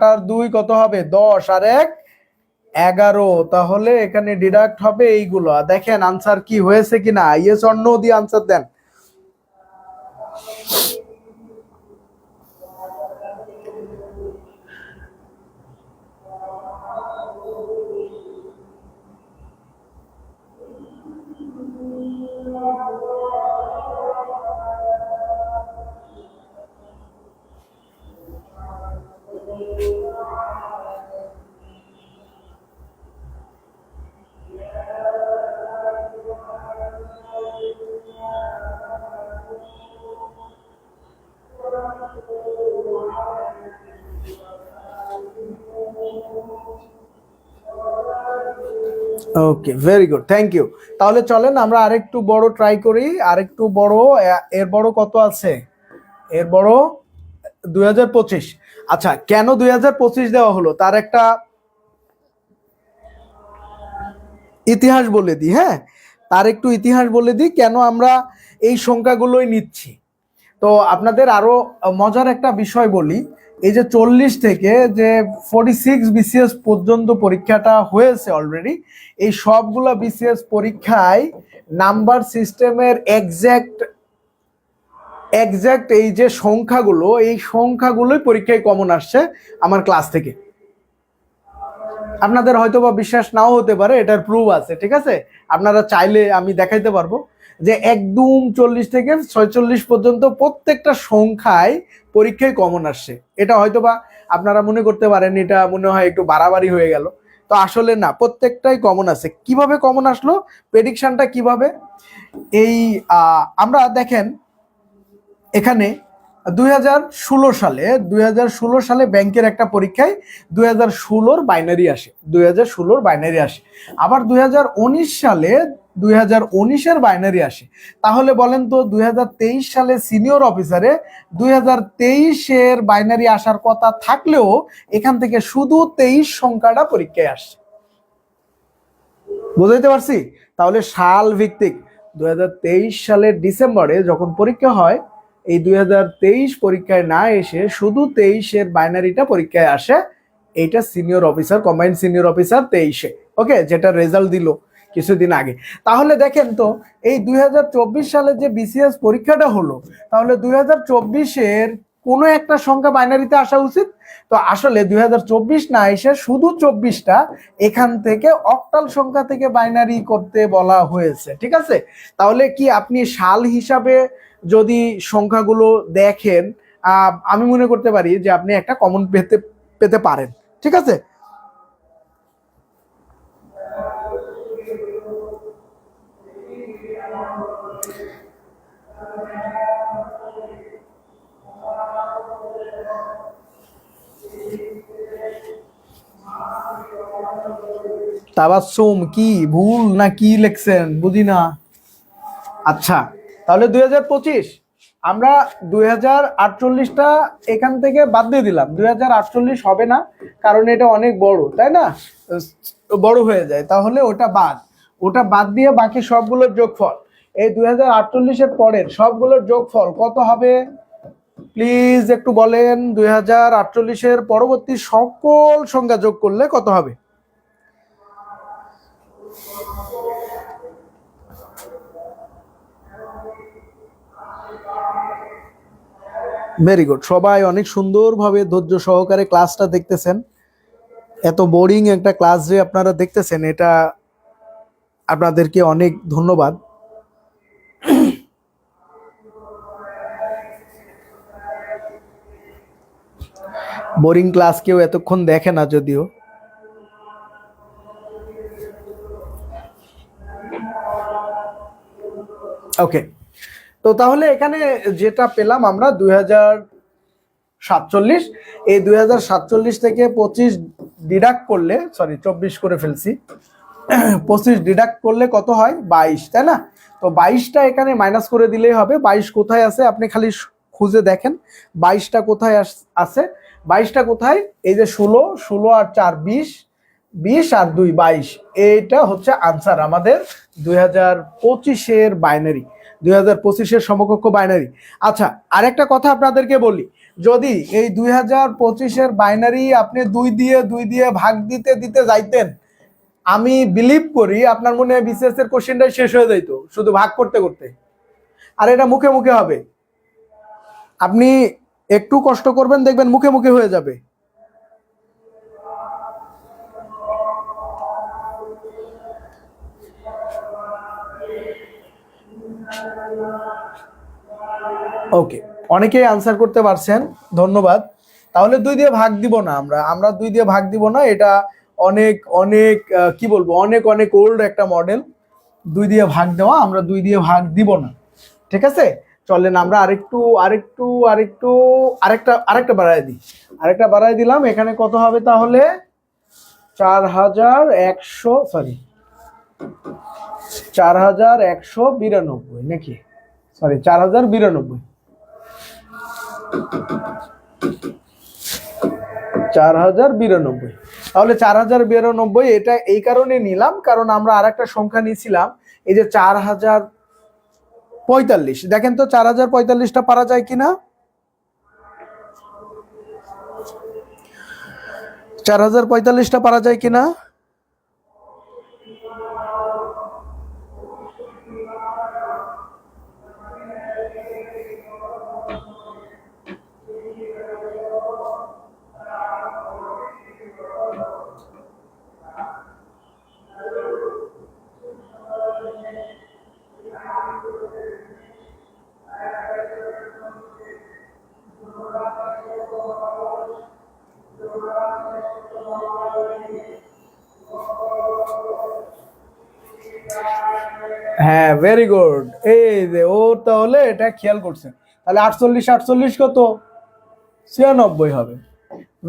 আর 2 কত হবে? 10 আর 1 11। তাহলে এখানে ডিডাক্ট হবে এইগুলো। দেখেন আনসার কি হয়েছে কিনা, ইয়েস অর নো দিয়ে আনসার দেন। Okay, very good, thank you. তাহলে চলেন আমরা আরেকটু বড় ট্রাই করি, আরেকটু বড়। এর বড় কত আছে? এর বড় 2025। আচ্ছা, কেন 2025 দেওয়া হলো তার একটা ইতিহাস বলে দিই। হ্যাঁ, তার একটু ইতিহাস বলে দিই কেন আমরা এই সংখ্যাগুলোই নিচ্ছি। তো আপনাদের আরো মজার একটা বিষয় বলি, এই যে 40 থেকে যে 46 বিসিএস পর্যন্ত পরীক্ষাটা হয়েছে অলরেডি, এই সবগুলা বিসিএস পরীক্ষায় নাম্বার সিস্টেমের এক্সাক্ট এই যে সংখ্যাগুলো, এই সংখ্যাগুলোই পরীক্ষায় কমন আসছে আমার ক্লাস থেকে। আপনাদের হয়তো বা বিশ্বাস নাও হতে পারে, এটার প্রুফ আছে, ঠিক আছে? আপনারা চাইলে আমি দেখাইতে পারবো যে একদম 40 থেকে 46 পর্যন্ত প্রত্যেকটা সংখ্যায় পরীক্ষায় কমন আসছে। এটা হয়তো বা আপনারা মনে করতে পারেন এটা মনে হয় একটু বাড়াবাড়ি হয়ে গেল, তো আসলে না, প্রত্যেকটাই কমন আছে। কিভাবে কমন আসলো, প্রেডিকশনটা কিভাবে? এই আমরা দেখেন এখানে 2016 সালে ব্যাংকের একটা পরীক্ষায় 2016-র বাইনারি আসে, 2016-র বাইনারি আসে। আবার 2019 সালে 2019-এর বাইনারি আসে। তাহলে বলেন তো 2023 সালে সিনিয়র অফিসারে 2023-এর বাইনারি আসার কথা থাকলেও এখান থেকে শুধু 23 সংখ্যাটা পরীক্ষায় আসছে। বুঝাইতে পারছি? তাহলে সাল ভিত্তিক 2023 সালের ডিসেম্বরে যখন পরীক্ষা হয়, এই 2023 পরীক্ষায় না এসে শুধু 23-এর বাইনারিটা পরীক্ষায় আসে। এইটা senior officer, combined senior officer 23-এ, ওকে, যেটা রেজাল্ট দিল। কিছুদিন আগে। তাহলে দেখেন তো এই 2024 সালে যে বিসিএস পরীক্ষাটা হলো, তাহলে 2024-এর কোনো একটা সংখ্যা বাইনারিতে আসা উচিত। তো আসলে 2024 না এসে শুধু 24টা এখান থেকে অক্টাল সংখ্যা থেকে বাইনারি করতে বলা হয়েছে, ঠিক আছে। তাহলে কি আপনি সাল হিসাবে যদি সংখ্যাগুলো দেখেন, আমি মনে করতে পারি যে আপনি একটা কমন পেতে পেতে পারেন, ঠিক আছে। তাবাসসুম কি ভুল না কি লিখছেন বুঝি না। আচ্ছা, তাহলে 2025 আমরা 2048টা এখান থেকে বাদ দিয়ে দিলাম। 2048 হবে না, কারণ এটা অনেক বড়, তাই না, বড় হয়ে যায়। তাহলে ওটা বাদ দিয়ে বাকি সবগুলোর যোগফল, এই 2048-এর পরের সবগুলোর যোগফল কত হবে প্লিজ একটু বলেন। 2048-এর পরবর্তী সকল সংখ্যা যোগ করলে কত হবে? ভেরি গুড, সবাই অনেক সুন্দরভাবে ধৈর্য সহকারে ক্লাসটা দেখতেছেন। এত বোরিং একটা ক্লাস যে আপনারা দেখতেছেন, এটা আপনাদেরকে অনেক ধন্যবাদ। বোরিং ক্লাস কেউ এতক্ষণ দেখে না যদিও। ওকে, তো তাহলে এখানে যেটা পেলাম আমরা 2047, এই 2047 থেকে 25 ডিডাক্ট করলে, সরি 24 করে ফেলছি, 25 ডিডাক্ট করলে কত হয়? 22, তাই না? তো 22টা এখানে মাইনাস করে দিলেই হবে। 22 কোথায় আছে আপনি খালি খুঁজে দেখেন, 22টা কোথায় আছে। 22টা কোথায়? এই যে 16, 16 আর 4 20, 20 আর 2 22, এইটা হচ্ছে আনসার আমাদের 2025-এর বাইনারি, 2025-এর সমকক্ষ বাইনারি। আচ্ছা, আরেকটা কথা আপনাদেরকে বলি, যদি এই 2025-এর বাইনারি আপনি 2 দিয়ে ভাগ দিতে দিতে যাইতেন, আমি বিলিভ করি আপনার মনে হয় বিসিএস এর কোশ্চেনটাই শেষ হয়ে যাইত শুধু ভাগ করতে করতে। আর এটা মুখে মুখে হবে, আপনি একটু কষ্ট করবেন দেখবেন মুখে মুখে হয়ে যাবে। ওকে, অনেকেই আনসার করতে পারছেন, ধন্যবাদ। তাহলে 2 দিয়ে ভাগ দিব না, আমরা 2 দিয়ে ভাগ দিব না, এটা অনেক অনেক কি বলবো, অনেক অনেক ওল্ড একটা মডেল 2 দিয়ে ভাগ দেওয়া, আমরা 2 দিয়ে ভাগ দিব না, ঠিক আছে। চলেন আমরা আরেকটা বাড়াই দিই, আরেকটা বাড়াই দিলাম। এখানে কত হবে তাহলে? 4100, সরি 4192 নাকি, সরি 4092, 4092। তাহলে 4092 এটা এই কারণে নিলাম কারণ আমরা আরেকটা সংখ্যা নিয়েছিলাম, এই যে 4045। দেখেন তো 4045টা পারা যায় কিনা, 4045টা পারা যায় কিনা। হ্যাঁ, ভেরি গুড, এই যে ও তাহলে এটা খেয়াল করছেন। তাহলে 48 কত? 96 হবে।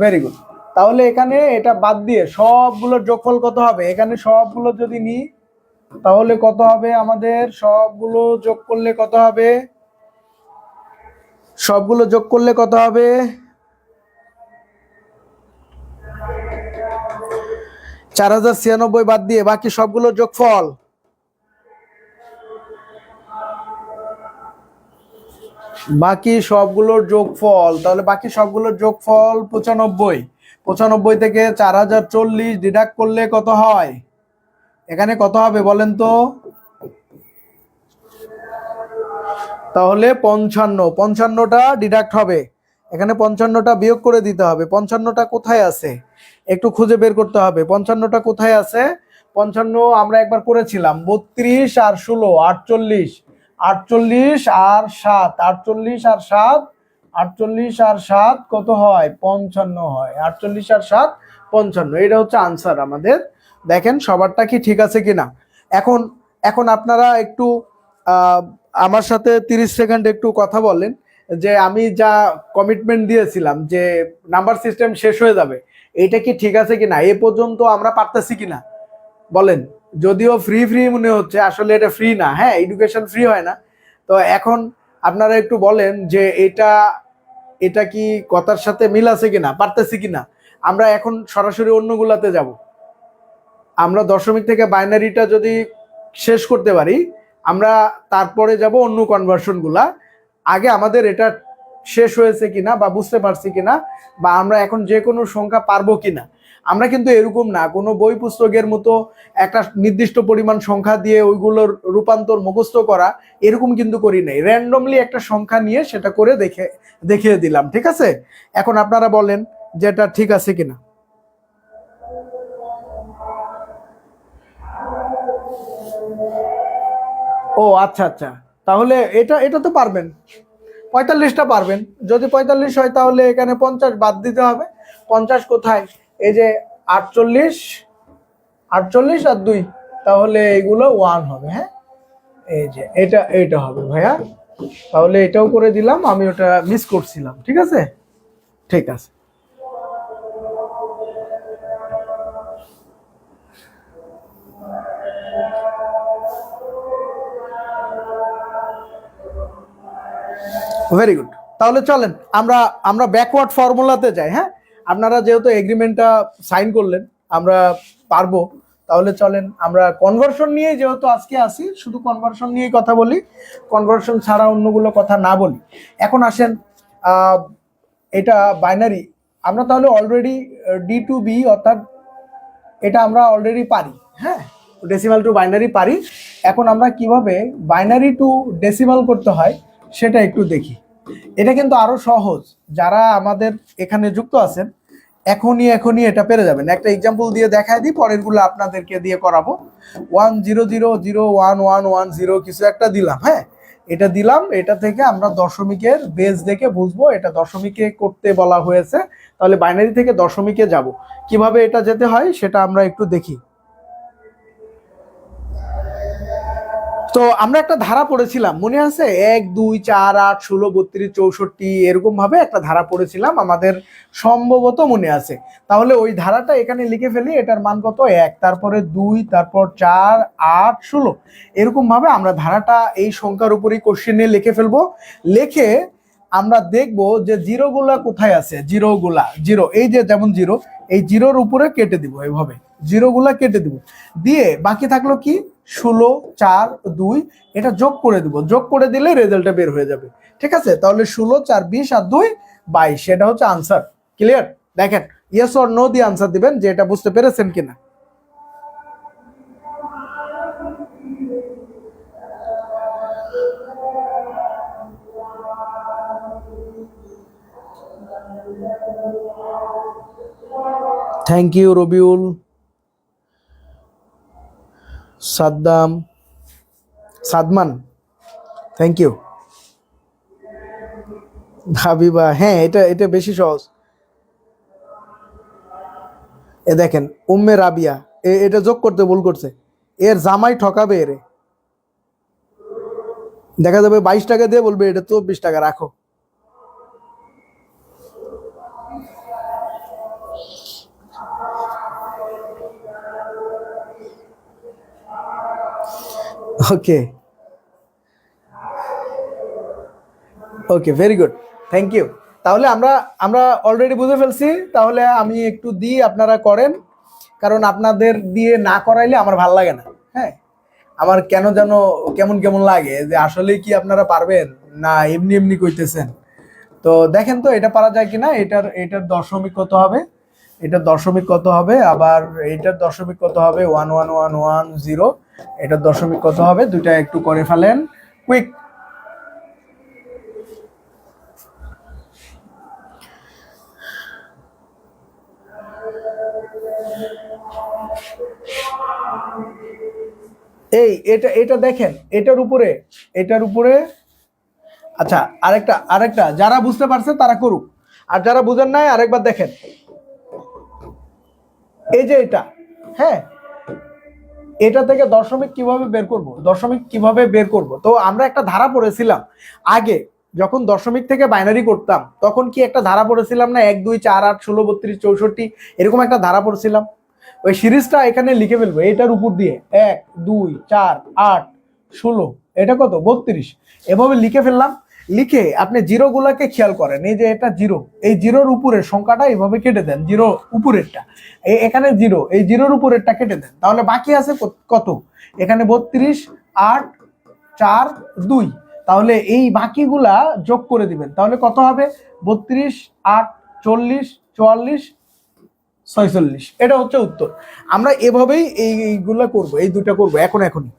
Very good. তাহলে এখানে এটা বাদ দিয়ে সবগুলোর যোগফল কত হবে? এখানে সবগুলো যদি নিই তাহলে কত হবে? আমাদের সবগুলো যোগ করলে কত হবে? সবগুলো যোগ করলে কত হবে? 4096 বাদ দিয়ে বাকি সবগুলো যোগফল, বাকি সবগুলোর যোগফল, তাহলে বাকি সবগুলোর যোগফল 95। 95 থেকে 4040 ডিডাক্ট করলে কত হয়? এখানে কত হবে বলেন তো? তাহলে 55, 55টা ডিডাক্ট হবে, এখানে 55টা বিয়োগ করে দিতে হবে। 55টা কোথায় আছে একটু খুঁজে বের করতে হবে। 55টা কোথায় আছে? 55 আমরা একবার করেছিলাম, 32 আর 16 48, 48 আর 7, 48 আর 7, 48 আর 7 কত হয়? 55 হয়। 48 আর 7 55, এটা হচ্ছে আনসার আমাদের। দেখেন সবারটা কি ঠিক আছে কিনা। এখন এখন আপনারা একটু আমার সাথে 30 সেকেন্ড একটু কথা বলেন যে আমি যা কমিটমেন্ট দিয়েছিলাম যে নাম্বার সিস্টেম শেষ হয়ে যাবে, এটা কি ঠিক আছে কিনা, এ পর্যন্ত আমরা পারতেছি কিনা বলেন। যদিও ফ্রি ফ্রি মনে হচ্ছে, আসলে এটা ফ্রি না, হ্যাঁ এডুকেশন ফ্রি হয় না। তো এখন আপনারা একটু বলেন যে এটা এটা কি কথার সাথে মিল আছে কিনা, পারতেছি কিনা। আমরা এখন সরাসরি অন্যগুলাতে যাব। আমরা দশমিক থেকে বাইনারিটা যদি শেষ করতে পারি, আমরা তারপরে যাব অন্য কনভার্সন গুলা। আগে আমাদের এটা শেষ হয়েছে কিনা বা বুঝতে পারছি কিনা, বা আমরা এখন যে কোনো সংখ্যা পারবো কিনা। আমরা কিন্তু এরকম না কোনো বই পুস্তকের মতো একটা নির্দিষ্ট পরিমাণ সংখ্যা দিয়ে ওইগুলোর রূপান্তর মুখস্থ করা, এরকম কিন্তু করি নাই। র্যান্ডমলি একটা সংখ্যা নিয়ে সেটা করে দেখিয়ে দিলাম, ঠিক আছে। এখন আপনারা বলেন যে এটা ঠিক আছে কিনা। ও আচ্ছা আচ্ছা, তাহলে এটা এটা তো পারবেন, 45টা পারবেন। যদি 45 হয় তাহলে এখানে 50 বাদ দিতে হবে। 50 কোথায়? এই যে 48, 48 আর 2, তাহলে এগুলো 1 হবে। হ্যাঁ এই যে এটা হবে ভাইয়া। তাহলে এটাও করে দিলাম, আমি ওটা মিস করছিলাম, ঠিক আছে। ঠিক আছে। Very good. তাহলে চলেন আমরা আমরা ব্যাকওয়ার্ড ফর্মুলাতে যাই। হ্যাঁ আপনারা যেহেতু এগ্রিমেন্টটা সাইন করলেন, আমরা পারবো। তাহলে চলেন আমরা কনভার্সন নিয়ে, যেহেতু আজকে আসি শুধু কনভার্সন নিয়েই কথা বলি, কনভার্সন ছাড়া অন্যগুলো কথা না বলি। এখন আসেন এটা বাইনারি, আমরা তাহলে অলরেডি ডি টু বি অর্থাৎ এটা আমরা অলরেডি পারি। হ্যাঁ ডেসিমাল টু বাইনারি পারি। এখন আমরা কিভাবে বাইনারি টু ডেসিমাল করতে হয় সেটা একটু দেখি। এটা কিন্তু আরো সহজ, যারা আমাদের এখানে যুক্ত আছেন এখনই এটা পেরে যাবেন। একটা এক্সাম্পল দিয়ে দেখায় দিই, পরেরগুলো আপনাদেরকে দিয়ে করাবো। 100011110 কিছু একটা দিলাম। হ্যাঁ এটা দিলাম, এটা থেকে আমরা দশমিকের বেস দেখে বুঝবো এটা দশমিকে করতে বলা হয়েছে। তাহলে বাইনারি থেকে দশমিকে যাব, কিভাবে এটা যেতে হয় সেটা আমরা একটু দেখি। তো আমরা একটা ধারা পড়েছিলাম মনে আছে, 1 2 4 8 16 32 64 এরকম ভাবে একটা ধারা পড়েছিলাম, আমাদের সম্ভবত মনে আছে। তাহলে ওই ধারাটা এখানে লিখে ফেলি। এটার মান কত? 1, তারপরে 2, তারপর 4 8 16 এরকম ভাবে আমরা ধারাটা এই সংখ্যার উপরই কোশ্চেনে লিখে ফেলবো। লিখে আমরা দেখব যে জিরোগুলা কোথায় আছে। জিরো এই যে যেমন জিরো, এই জিরোর উপরে কেটে দিব, এইভাবে জিরোগুলা কেটে দিব। দিয়ে বাকি থাকলো কি 16 4 2, এটা যোগ করে দিব। যোগ করে দিলে রেজাল্টটা বের হয়ে যাবে, ঠিক আছে। তাহলে 16 4 20 আর 2 22, এটা হচ্ছে আনসার। ক্লিয়ার? দেখেন ইয়েস অর নো দিয়ে আনসার দিবেন যে এটা বুঝতে পেরেছেন কিনা। Thank you Rabiul, Sadman, thank you. Habiba, হ্যাঁ এটা এটা বেশি সহজ। এ দেখেন উম্মে রাবিয়া, এটা যোগ করতে ভুল করছে, এর জামাই ঠকাবে এরে। দেখা যাবে 22 টাকা দিয়ে বলবে এটা তো 20 টাকা রাখো। ওকে ওকে, ভেরি গুড, থ্যাংক ইউ। তাহলে আমরা আমরা অলরেডি বুঝে ফেলছি। তাহলে আমি একটু দিই, আপনারা করেন, কারণ আপনাদের দিয়ে না করাইলে আমার ভাল লাগে না। হ্যাঁ আমার কেন যেন কেমন কেমন লাগে যে আসলে কি আপনারা পারবেন না এমনি এমনি কইতেছেন। তো দেখেন তো এটা পারা যায় কিনা। এটার দশমিক কত হবে? এটার দশমিক কত হবে, আবার এটার দশমিক কত হবে 11110, এটার দশমিক কত হবে, দুইটা একটু করে ফেলেন কুইক। এই এটা দেখেন, এটার উপরে আচ্ছা, আরেকটা যারা বুঝতে পারছে তারা করুক, আর যারা বুঝেন নাই আরেকবার দেখেন। এই যে এটা, হ্যাঁ, এটা থেকে দশমিক কিভাবে বের করব, তো আমরা একটা ধারা পড়েছিলাম আগে, যখন দশমিক থেকে বাইনারি করতাম তখন কি একটা ধারা পড়েছিলাম না, 1 2 4 8 16 32 64, এরকম একটা ধারা পড়েছিলাম। ওই সিরিজটা এখানে লিখে ফেলবো, এটার উপর দিয়ে 1 2 4 8 16, এটা কত 32, এভাবে লিখে ফেললাম। লিখে আপনি জিরো গুলাকে খেয়াল করেন, এই যে এটা জিরো, এই জিরোর উপরের সংখ্যাটা এইভাবে কেটে দেন, জিরো উপরেরটা, এখানে জিরো, এই জিরোর উপরেরটা কেটে দেন, তাহলে বাকি আছে কত, এখানে 32 8 4 2, তাহলে এই বাকিগুলা যোগ করে দিবেন, তাহলে কত হবে 32 8 40 44 46, এটা হচ্ছে উত্তর। আমরা এভাবেই এইগুলা করব, এই দুটা করব এখনই।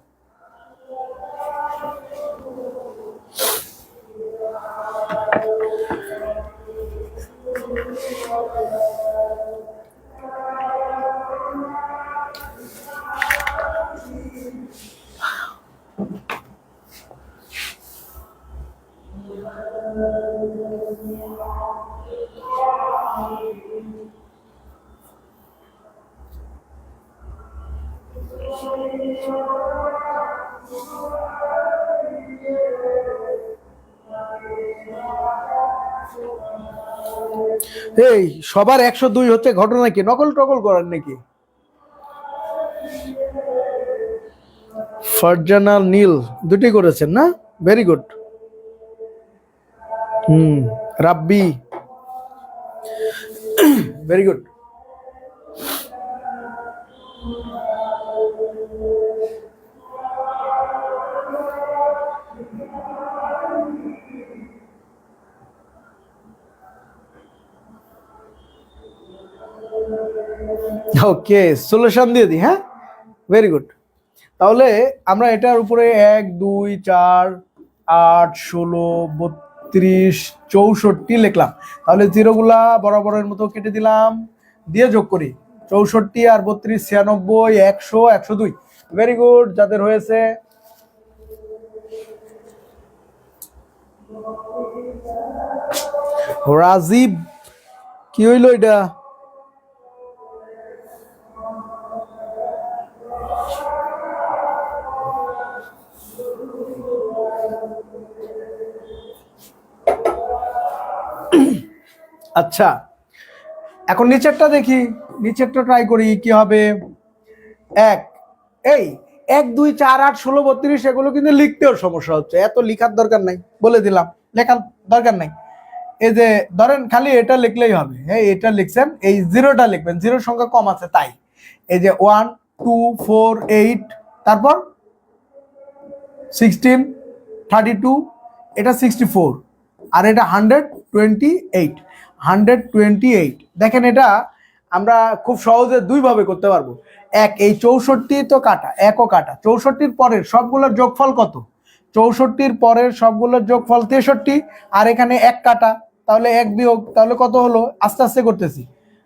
এই সবার 102 হচ্ছে ঘটনা কি, নকল টকল করেন নাকি? ফারজানা নীল দুটি করেছেন না, ভেরি গুড। রাব্বি ভেরি গুড। ওকে, সলিউশন দিয়ে দিই, হ্যাঁ, ভেরি গুড। তাহলে আমরা এটার উপরে 1 2 4 8 16 32 64 লিখলাম, তাহলে জিরোগুলা বরাবরের মতো কেটে দিলাম, দিয়ে যোগ করি 64 আর 32 96 100 102, ভেরি গুড যাদের হয়েছে। রাজীব কি হইলো এটা? আচ্ছা, এখন নিচেরটা দেখি, নিচেরটা ট্রাই করি কি হবে। 1 2 4 8 16 32, এগুলো কিন্তু লিখতেও সমস্যা হচ্ছে, এত লিখার দরকার নাই, বলে দিলাম লেখার দরকার নাই। এই যে ধরেন খালি এটা লিখলেই হবে, হ্যাঁ, এটা লিখছেন, এই জিরোটা লিখবেন, জিরোর সংখ্যা কম আছে তাই। এই যে 1 2 4 8, তারপর 16 32, এটা 64, আর এটা 128। দেখেন এটা আমরা খুব সহজে দুই ভাবে করতে পারবো। এই 64 তো কাটা, একও কাটা, 64 পরের সবগুলোর যোগফল কত, 64 পরের সবগুলোর যোগফল 63, আর এখানে এক কাটা, তাহলে এক বিয়োগ, তাহলে কত হলো, আস্তে আস্তে করতেছি,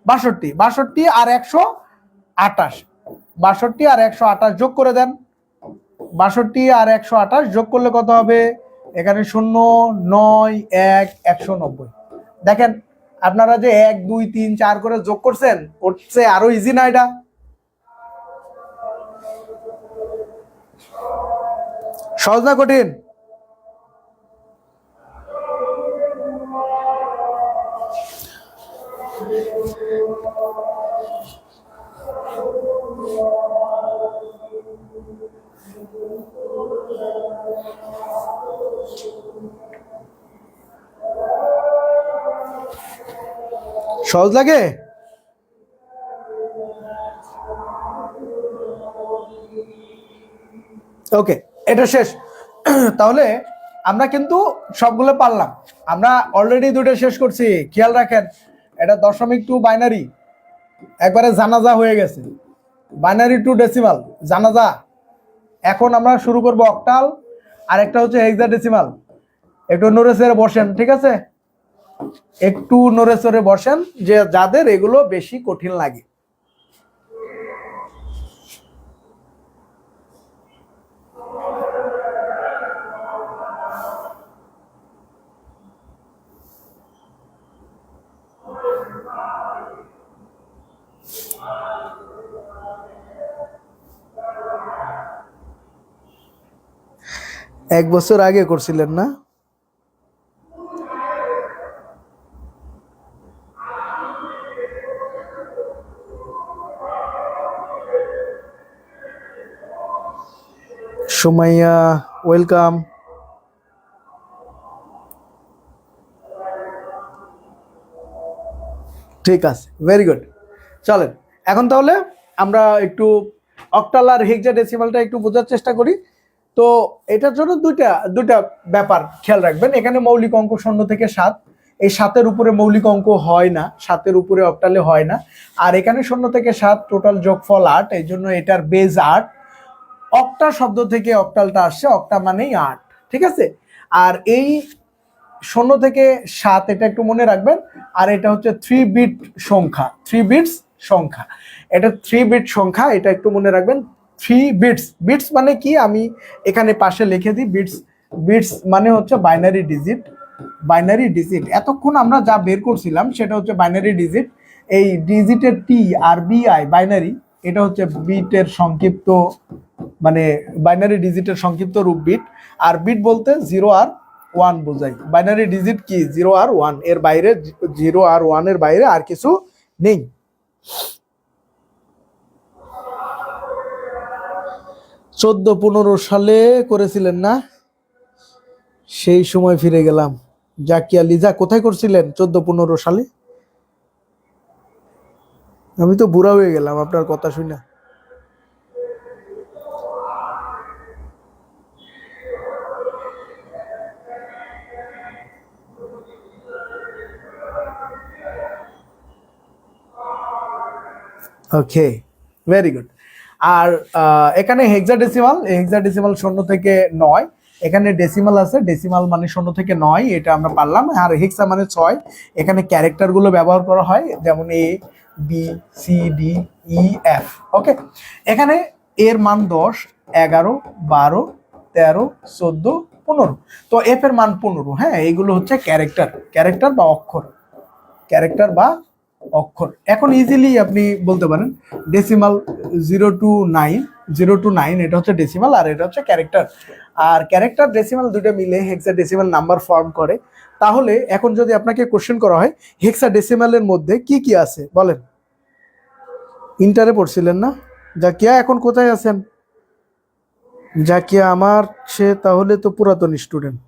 62 আর 128, 62 আর 128 যোগ করে দেন, 62 আর 128 যোগ করলে কত হবে, এখানে 0 9 1 190। দেখেন আপনারা যে 1 2 3 4 করে যোগ করছেন, করছে আরো ইজি না, এটা সহজ না কঠিন? সহজ লাগে? ওকে, এটা শেষ। তাহলে আমরা কিন্তু সবগুলো পারলাম, আমরা অলরেডি দুটো শেষ করছি, খেয়াল রাখেন, এটা দশমিক টু বাইনারি, একবারে জানাজা হয়ে গেছে, বাইনারি টু ডেসিমাল জানাজা। এখন আমরা শুরু করব অক্টাল, আর একটা হচ্ছে হেক্সাডেসিমাল। একটু নড়ে চড়ে বসেন, ঠিক আছে? একটু নড়ে চড়ে বসেন, যে যাদের এগুলো বেশি কঠিন লাগে। এক বছর আগে করছিলেন না? সুমাইয়া, ওয়েলকাম। ঠিক আছে, ভেরি গুড। চলেন এখন তাহলে আমরা একটু অক্টাল আর হেক্সাডেসিমালটা একটু বোঝার চেষ্টা করি। তো এটার জন্য দুইটা ব্যাপার খেয়াল রাখবেন। এখানে মৌলিক অঙ্ক 0 থেকে 7, এই 7-এর উপরে মৌলিক অঙ্ক হয় না, 7-এর উপরে অক্টালে হয় না। আর এখানে 0 থেকে 7 টোটাল যোগফল 8, এই জন্য এটার বেজ 8। অক্টা শব্দ থেকে অক্টালটা আসছে, অক্টা মানেই 8, ঠিক আছে? আর এই 0 থেকে 7 এটা একটু মনে রাখবেন। আর এটা হচ্ছে 3 বিট সংখ্যা, 3 বিটস সংখ্যা। এটা 3 বিট সংখ্যা, এটা একটু মনে রাখবেন। 3 বিটস, বিটস মানে কি আমি এখানে পাশে লিখে দিই। বিটস, বিটস মানে হচ্ছে বাইনারি ডিজিট। বাইনারি ডিজিট এতক্ষণ আমরা যা বের করছিলাম সেটা হচ্ছে বাইনারি ডিজিট। এই ডিজিটের টি আর বিআই বাইনারি, এটা হচ্ছে বিটের সংক্ষিপ্ত, মানে বাইনারি ডিজিটের সংক্ষিপ্ত রূপ বিট। আর বিট বলতে 0 আর 1 বোঝায়। বাইনারি ডিজিট কি 0 আর 1, এর বাইরে 0 আর 1 এর বাইরে আর কিছু নেই। 14-15 সালে করেছিলেন না? সেই সময় ফিরে গেলাম। জাকিয়া লিজা, কোথায় করছিলেন 14-15 সালে? আমি তো বুড়া হয়ে গেলাম আপনার কথা শুনে। ওকে, ভেরি গুড। আর এখানে হেক্সাডেসিমাল, হেক্সাডেসিমাল 0 থেকে 9, এখানে ডেসিমাল আছে, ডেসিমাল মানে 0 থেকে 9, এটা আমরা পারলাম। আর হেক্সা মানে 6, এখানে ক্যারেক্টারগুলো ব্যবহার করা হয়, যেমন A B C D E F. Okay, এখানে এর মান 10, 11, 12, 13, 14, 15। তো এফ এর মান 15। হ্যাঁ, এইগুলো হচ্ছে ক্যারেক্টার, ক্যারেক্টার বা অক্ষর, ক্যারেক্টার বা অক্ষর। এখন ইজিলি আপনি বলতে পারেন ডেসিমাল 0 to 9, 0 to 9 এটা হচ্ছে ডেসিমাল, আর এটা হচ্ছে ক্যারেক্টার। আর ক্যারেক্টার ডেসিমাল দুটো মিলে হেক্সাডেসিমাল নাম্বার ফর্ম করে। তাহলে এখন যদি আপনাকে কোশ্চেন করা হয় হেক্সাডেসিমালের মধ্যে কি কি আছে বলেন? ইন্টারে পড়ছিলেন না? জাকিয়া এখন কোথায় আছেন? জাকিয়া আমার, সে তাহলে তো পুরাতন স্টুডেন্ট।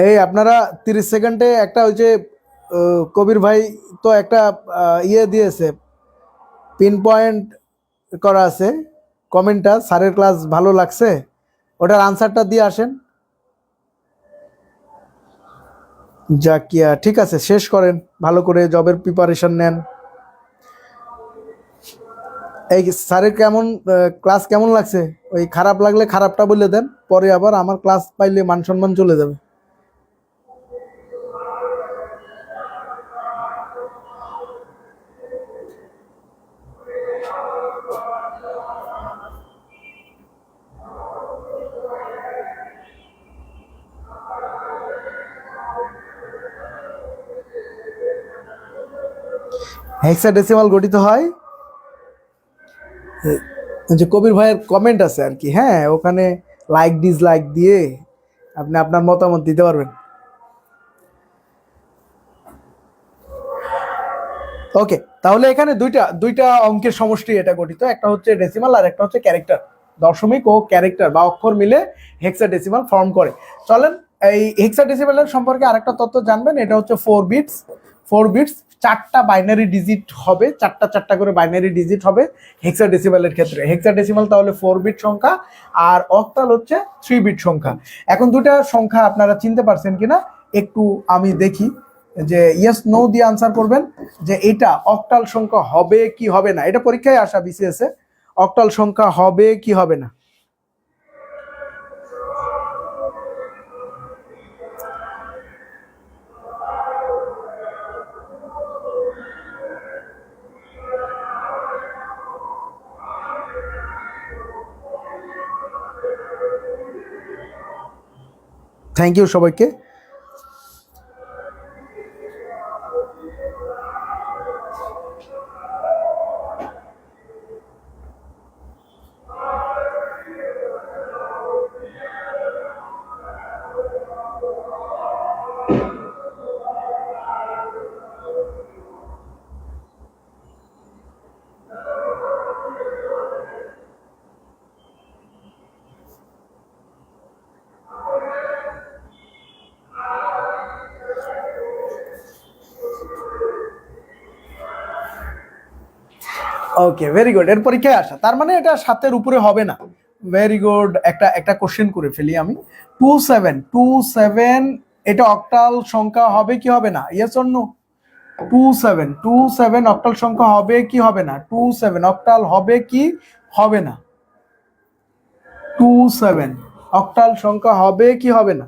এই আপনারা 30 সেকেন্ডে একটা ওই যে কবির ভাই তো একটা ইয়ে দিয়েছে, পিন পয়েন্ট করা আছে কমেন্টটা, স্যারের ক্লাস ভালো লাগছে, ওটার আনসারটা দিয়ে আসেন। জাকিয়া, ঠিক আছে, শেষ করেন, ভালো করে জবের প্রিপারেশন নেন। এই স্যারের কেমন ক্লাস কেমন লাগছে? ওই খারাপ লাগলে খারাপটা বলে দেন, পরে আবার আমার ক্লাস পাইলে মান সম্মান চলে যাবে। হেক্সাডেসিমাল গঠিত হয়, যে কবির ভাইয়ের কমেন্ট আছে আর কি, হ্যাঁ, ওখানে লাইক ডিসলাইক দিয়ে আপনি আপনার মতামত দিতে পারবেন। ওকে, তাহলে এখানে দুইটা অঙ্কের সমষ্টি এটা গঠিত, একটা হচ্ছে ডেসিমাল আর একটা হচ্ছে ক্যারেক্টার। দশমিক ও ক্যারেক্টার বা অক্ষর মিলে হেক্সাডেসিমাল ফর্ম করে। চলেন এই হেক্সাডেসিমালের সম্পর্কে আরেকটা তথ্য জানবেন, এটা হচ্ছে 4 বিটস 4টা বাইনারি ডিজিট হবে, চারটা করে বাইনারি ডিজিট হবে হেক্সাডেসিমালের ক্ষেত্রে। হেক্সাডেসিমাল তাহলে 4 বিট সংখ্যা, আর অক্টাল হচ্ছে 3 বিট সংখ্যা। এখন দুটা সংখ্যা আপনারা চিনতে পারছেন কিনা একটু আমি দেখি, যে ইয়েস নো দিয়ে আনসার করবেন যে এটা অক্টাল সংখ্যা হবে কি হবে না। এটা পরীক্ষায় আসা বিসিএস এ, অক্টাল সংখ্যা হবে কি হবে না। থ্যাংক ইউ সবাইকে। ওকে, ভেরি গুড। এর পরীক্ষায় আসা, তার মানে এটা 7-এর উপরে হবে না। Very good. একটা কোশ্চেন করে ফেলি আমি। 27 এটা অক্টাল সংখ্যা হবে কি হবে না? Yes or no? 27 অক্টাল সংখ্যা হবে কি হবে না? 27 অক্টাল হবে কি হবে না? 27 অক্টাল সংখ্যা হবে কি হবে না?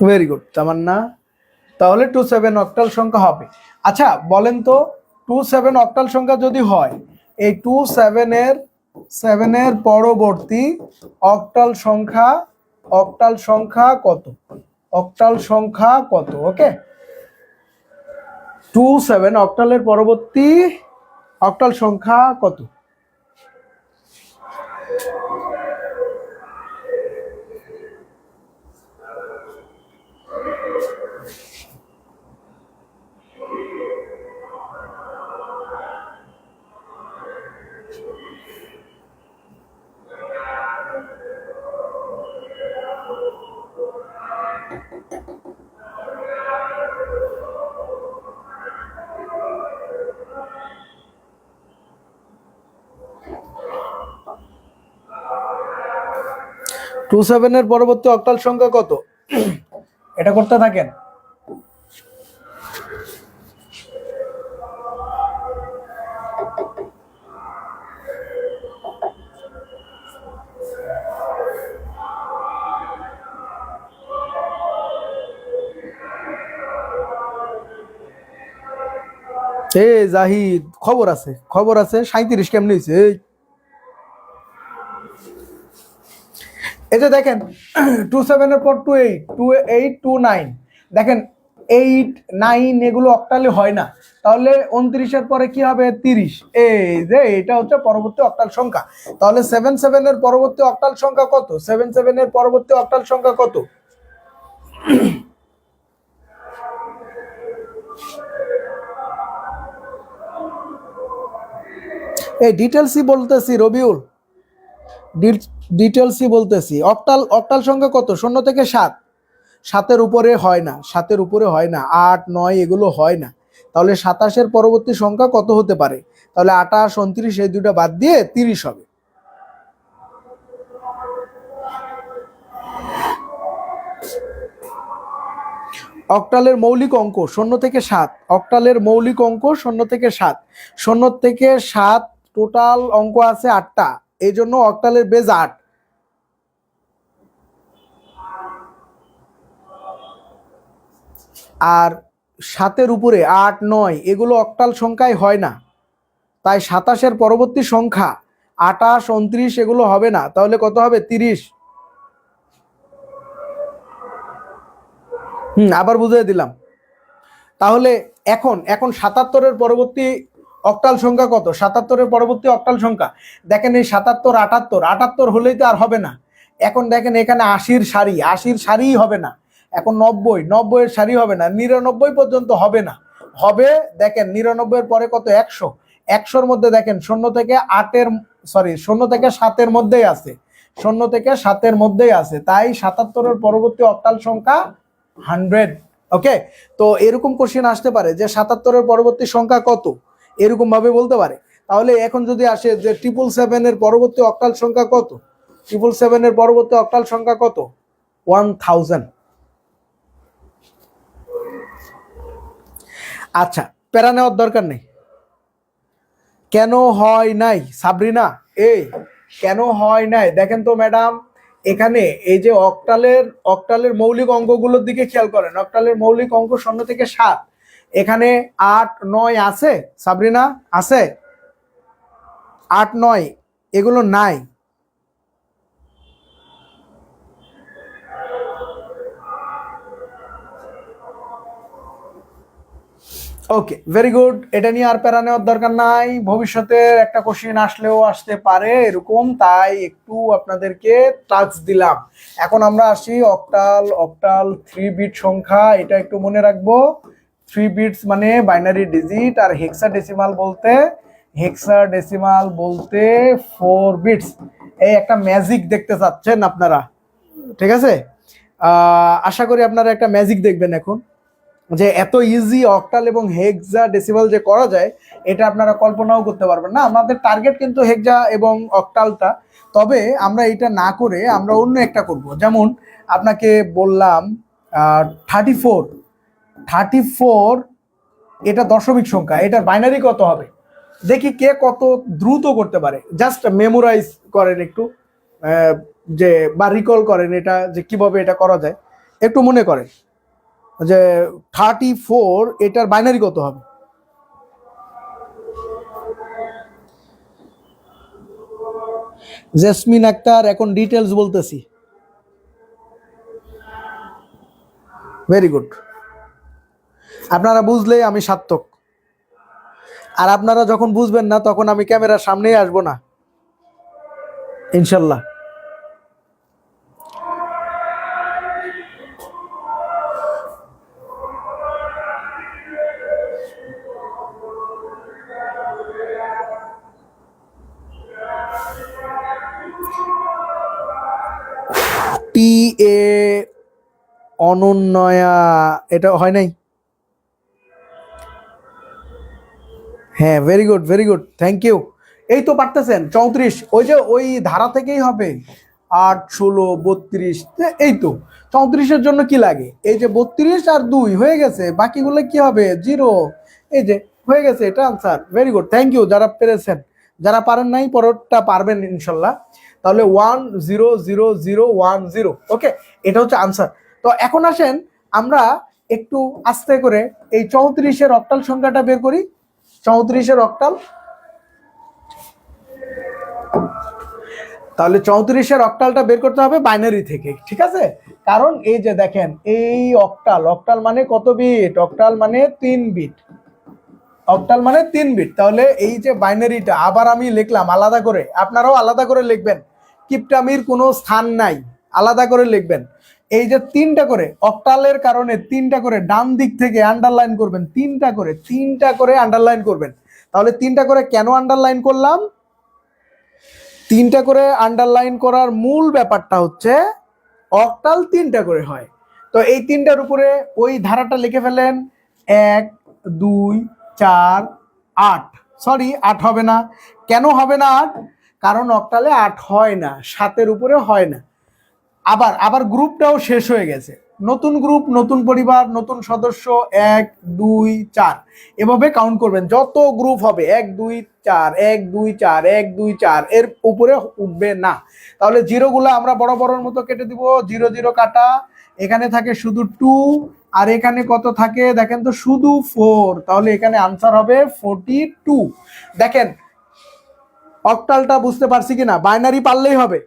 ভেরি গুড তামান্না। তাহলে 27 অক্টাল সংখ্যা হবে। আচ্ছা বলেন তো, 27 অক্টাল সংখ্যা যদি হয়, এই 7 এর পরবর্তী অক্টাল সংখ্যা কত? অক্টাল সংখ্যা কত? ওকে, 27 অক্টালের পরবর্তী অক্টাল সংখ্যা কত? টু সেভেনের পরবর্তী অক্টাল সংখ্যা কত? এটা করতে থাকেন। এ জাহিদ, খবর আছে 37 কেমনে হয়েছে? এই যে দেখেন 27 এর পর 28 29, দেখেন 8 9 এগুলো অক্টালে হয় না, তাহলে 29-এর পরে কি হবে? 30। এই যে এটা হচ্ছে পরবর্তী অক্টাল সংখ্যা। তাহলে 7 এর পরবর্তী অক্টাল সংখ্যা কত? 7 এর পরবর্তী অক্টাল সংখ্যা কত? এই ডিটেলসই বলতেছি রবিউল, ডিটেলসই বলতেছি। অক্টাল সংখ্যা কত? 0 থেকে 7, 7-এর উপরে হয় না, 7-এর উপরে হয় না, 8 9 এগুলো হয় না। তাহলে 27-এর পরবর্তী সংখ্যা কত হতে পারে? তাহলে 28 29 এই দুটো বাদ দিয়ে 30 হবে। অক্টালের মৌলিক অঙ্ক 0 থেকে 7, অক্টালের মৌলিক অঙ্ক 0 থেকে 7, 0 থেকে 7 টোটাল অঙ্ক আছে 8টা, এই জন্য অক্টালের বেজ 8। আর 7-এর উপরে 8 9 এগুলো অক্টাল সংখ্যায় হয় না, তাই 27-এর পরবর্তী সংখ্যা 28 29 এগুলো হবে না। তাহলে কত হবে? 30। আবার বুঝিয়ে দিলাম, তাহলে এখন এখন 77-এর পরবর্তী অক্টাল সংখ্যা কত? 77-এর পরবর্তী অক্টাল সংখ্যা দেখেন এই 77, 78, 78 হলেই তো আর হবে না। এখন দেখেন এখানে 80-র সারি, 80-র সারিই হবে না। এখন 90, 90-এর সারি হবে না, 99 পর্যন্ত হবে না। হবে দেখেন 99-এর পরে কত? 100, 100-র মধ্যে দেখেন 0 থেকে 8-এর সরি 0 থেকে 7-এর মধ্যেই আছে, 0 থেকে 7-এর মধ্যেই আছে। তাই 77-এর পরবর্তী অক্টাল সংখ্যা 100। ওকে, তো এরকম কোশ্চেন আসতে পারে যে 77-এর পরবর্তী সংখ্যা কত, এরকম ভাবে বলতে পারে। তাহলে এখন যদি আসে যে 777-এর পরবর্তী অক্টাল সংখ্যা কত, 777-এর পরবর্তী অক্টাল সংখ্যা কত? 1000। আচ্ছা, প্যারা নেওয়ার দরকার নেই। কেন হয় নাই সাবরিনা? এই কেন হয় নাই দেখেন তো ম্যাডাম, এখানে এই যে অক্টালের মৌলিক অঙ্কগুলোর দিকে খেয়াল করেন। অক্টালের মৌলিক অঙ্ক 0 থেকে 7, এখানে 8, 9 আছে সাবরিনা? আছে 8, 9 এগুলো নাই। ওকে, ভেরি গুড। এটা নিয়ে আর প্যারা নেওয়ার দরকার নাই। ভবিষ্যতে একটা কোশ্চেন আসলেও আসতে পারে এরকম, তাই একটু আপনাদেরকে টাস্ক দিলাম। এখন আমরা আসি অক্টাল 3 বিট সংখ্যা, এটা একটু মনে রাখবো। 3 বিটস মানে বাইনারি ডিজিট, আর হেক্সাডেসিমাল বলতে 4 বিটস। এই একটা ম্যাজিক দেখতে চাচ্ছেন আপনারা, ঠিক আছে? আশা করি আপনারা একটা ম্যাজিক দেখবেন এখন, যে এত ইজি অক্টাল এবং হেক্সাডেসিমাল যে করা যায় এটা আপনারা কল্পনাও করতে পারবেন না। আমাদের টার্গেট কিন্তু হেক্সা এবং অক্টালটা, তবে আমরা এটা না করে আমরা অন্য একটা করব। যেমন আপনাকে বললাম 34 এটা দশমিক সংখ্যা, এটার বাইনারি কত হবে? দেখি কে কত দ্রুত করতে পারে। জাস্ট মেমোরাইজ করেন একটু, যে বা রিকল করেন এটা যে কিভাবে এটা করা যায়, একটু মনে করেন যে 34 এটার বাইনারি কত হবে? জেসমিন আক্তার, এখন ডিটেলস বলতেছি। ভেরি গুড, আপনারা বুঝলেই আমি সার্থক। আর আপনারা যখন বুঝবেন না তখন আমি ক্যামেরার সামনেই আসবো না ইনশাল্লাহ। টি এ অনন্যয়া, এটা হয় নাই? হ্যাঁ, ভেরি গুড, থ্যাংক ইউ। এই তো পারতেছেন। 34 ওই যে ওই ধারা থেকেই হবে, 8, 16, 32। এই তো 34-এর জন্য কি লাগে? এই যে 32 আর 2 হয়ে গেছে, বাকিগুলো কি হবে? 0। এই যে হয়ে গেছে, এটা answer. Very good, thank you যারা পেরেছেন। যারা পারেন নাই পরেরটা পারবেন ইনশাল্লাহ। তাহলে 1001010। ওকে, এটা হচ্ছে আনসার। তো এখন আসেন আমরা একটু আস্তে করে এই 34-এর অক্টাল সংখ্যাটা বের করি। 34-এর অক্টাল, তাহলে 34-এর অক্টালটা বের করতে হবে বাইনারি থেকে, ঠিক আছে? কারণ এই যে দেখেন এই অক্টাল মানে কত বিট? অক্টাল মানে 3 বিট। অক্টাল মানে 3 বিট। তাহলে এই যে বাইনারিটা আবার আমি লিখলাম আলাদা করে, আপনারাও আলাদা করে লিখবেন, কিপটামির কোনো স্থান নাই, আলাদা করে লিখবেন। এই যে 3টা করে অক্টালের কারণে 3টা করে ডান দিক থেকে আন্ডারলাইন করবেন, 3টা করে আন্ডারলাইন করবেন। তাহলে 3টা করে কেন আন্ডারলাইন করলাম? 3টা করে আন্ডারলাইন করার মূল ব্যাপারটা হচ্ছে অক্টাল 3টা করে হয়। তো এই 3টার উপরে ওই ধারাটা লিখে ফেলেন, 1, 2, 4, 8। সরি, 8 হবে না। কেন হবে না 8? কারণ অক্টালে 8 হয় না, 7-এর উপরে হয় না। আবার গ্রুপটাও শেষ হয়ে গেছে। নতুন গ্রুপ, নতুন পরিবার, নতুন সদস্য, 1, 2, 4 এভাবে কাউন্ট করবেন। যত গ্রুপ হবে 1, 2, 4, 1, 2, 4, 1, 2, 4 এর উপরে উঠবে না। তাহলে জিরোগুলো আমরা বড় বড়র মতো কেটে দিব, 0, 0 কাটা। এখানে থাকে শুধু 2, আর এখানে কত থাকে দেখেন তো? শুধু 4। তাহলে এখানে আনসার হবে 42। দেখেন অক্টালটা বুঝতে পারছি কিনা? বাইনারি পারলেই হবে।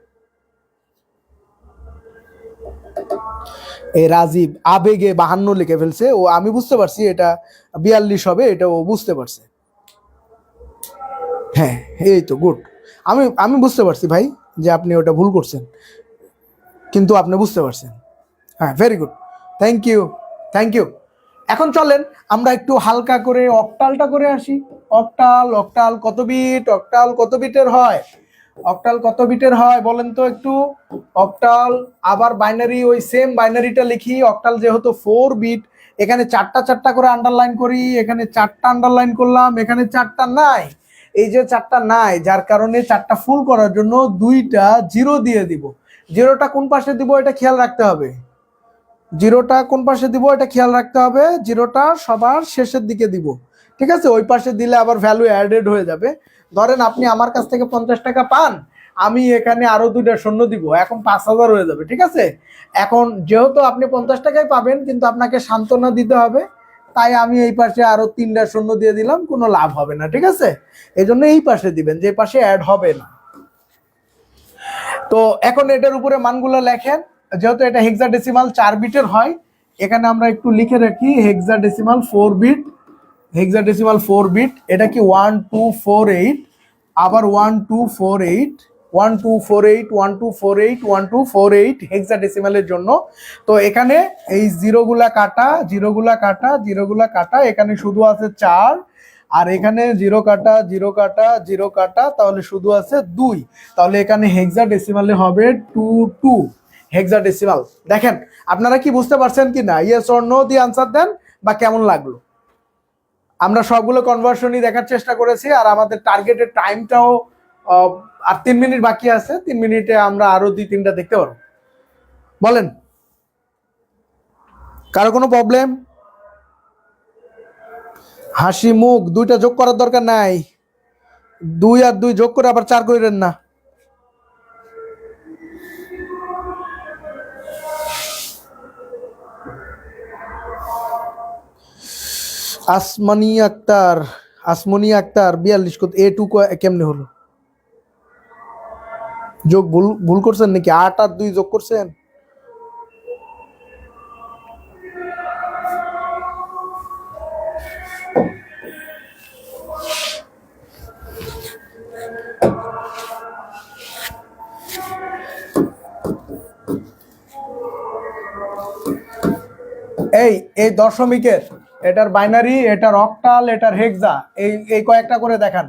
এই রাজীব আবেগে 52 লিখে ফেলছে, ও আমি বুঝতে পারছি এটা 42 হবে, এটা ও বুঝতে পারছে। হ্যাঁ এই তো গুড, আমি আমি বুঝতে পারছি ভাই যে আপনি ওটা ভুল করছেন, কিন্তু আপনি বুঝতে পারছেন। হ্যাঁ very good, thank you, thank you. এখন চলেন আমরা একটু হালকা করে অক্টালটা করে আসি। অক্টাল, অক্টাল কত বিট, অক্টাল কত বিটের হয়, অক্টাল কত বিটের হয় বলেন তো একটু। অক্টাল আবার বাইনারি, ওই সেম বাইনারিটা লিখি। অক্টাল যেহেতু 4 বিট, এখানে চারটা চারটা করে আন্ডারলাইন করি, এখানে চারটা আন্ডারলাইন করলাম, এখানে চারটা নাই। এই যে চারটা নাই, যার কারণে চারটা ফুল করার জন্য দুইটা জিরো দিয়ে দিব। জিরোটা কোন পাশে দিব এটা খেয়াল রাখতে হবে, জিরোটা কোন পাশে দিব এটা খেয়াল রাখতে হবে। জিরোটা সবার শেষের দিকে দিব, ঠিক আছে? ওই পাশে দিলে আবার ভ্যালু অ্যাডেড হয়ে যাবে। ধরেন আপনি আমার কাছ থেকে 50 টাকা পান, আমি এখানে আরো 2টা শূন্য দিব, এখন 5000 হয়ে যাবে, ঠিক আছে? এখন যেহেতু আপনি 50 টাকায় পাবেন, কিন্তু আপনাকে সান্ত্বনা দিতে হবে, তাই আমি এই পাশে আরো 3টা শূন্য দিয়ে দিলাম, কোনো লাভ হবে না, ঠিক আছে? এই জন্য এই পাশে দিবেন, যে পাশে অ্যাড হবে না। তো এখন এটার উপরে মানগুলো লেখেন। যেহেতু এটা হেক্সাডেসিমাল 4 বিটের হয়, এখানে আমরা একটু লিখে রাখি হেক্সাডেসিমাল 4 বিট। হেক্সাডেসিমাল 4 বিট, এটা কি 1248, আবার 1248, 1248, 1248, 1248 হেক্সাডেসিমালের জন্য। তো এখানে এই জিরোগুলা কাটা, জিরোগুলা কাটা, জিরোগুলা কাটা, এখানে শুধু আছে 4, আর এখানে জিরো কাটা, জিরো কাটা, জিরো কাটা, তাহলে শুধু আছে 2। তাহলে এখানে হেক্সাডেসিমালে হবে 22 হেক্সাডেসিমাল। দেখেন আপনারা কি বুঝতে পারছেন কি না? ইয়েস অর নো দিয়ে আনসার দেন, বা কেমন লাগলো? আমরা সবগুলো কনভার্সনই দেখার চেষ্টা করেছি, আর আমাদের টার্গেটের টাইমটাও আর 3 মিনিট বাকি আছে। 3 মিনিটে আমরা আরো 2-3টা দেখতে পারবো। বলেন, কারো কোনো প্রবলেম? হাসি মুখ 2টা যোগ করার দরকার নাই, 2 আর 2 যোগ করে আবার 4 করেন না। আসমানি আক্তার, আসমনি আক্তার 42 কত A2 কেমনে হলো? যোগ ভুল ভুল করছেন নাকি? 8 আর 2 যোগ করছেন? এই দশমিকের, এটার বাইনারি, এটার অক্টাল, এটার হেক্সা, এই কয়েকটা করে দেখান।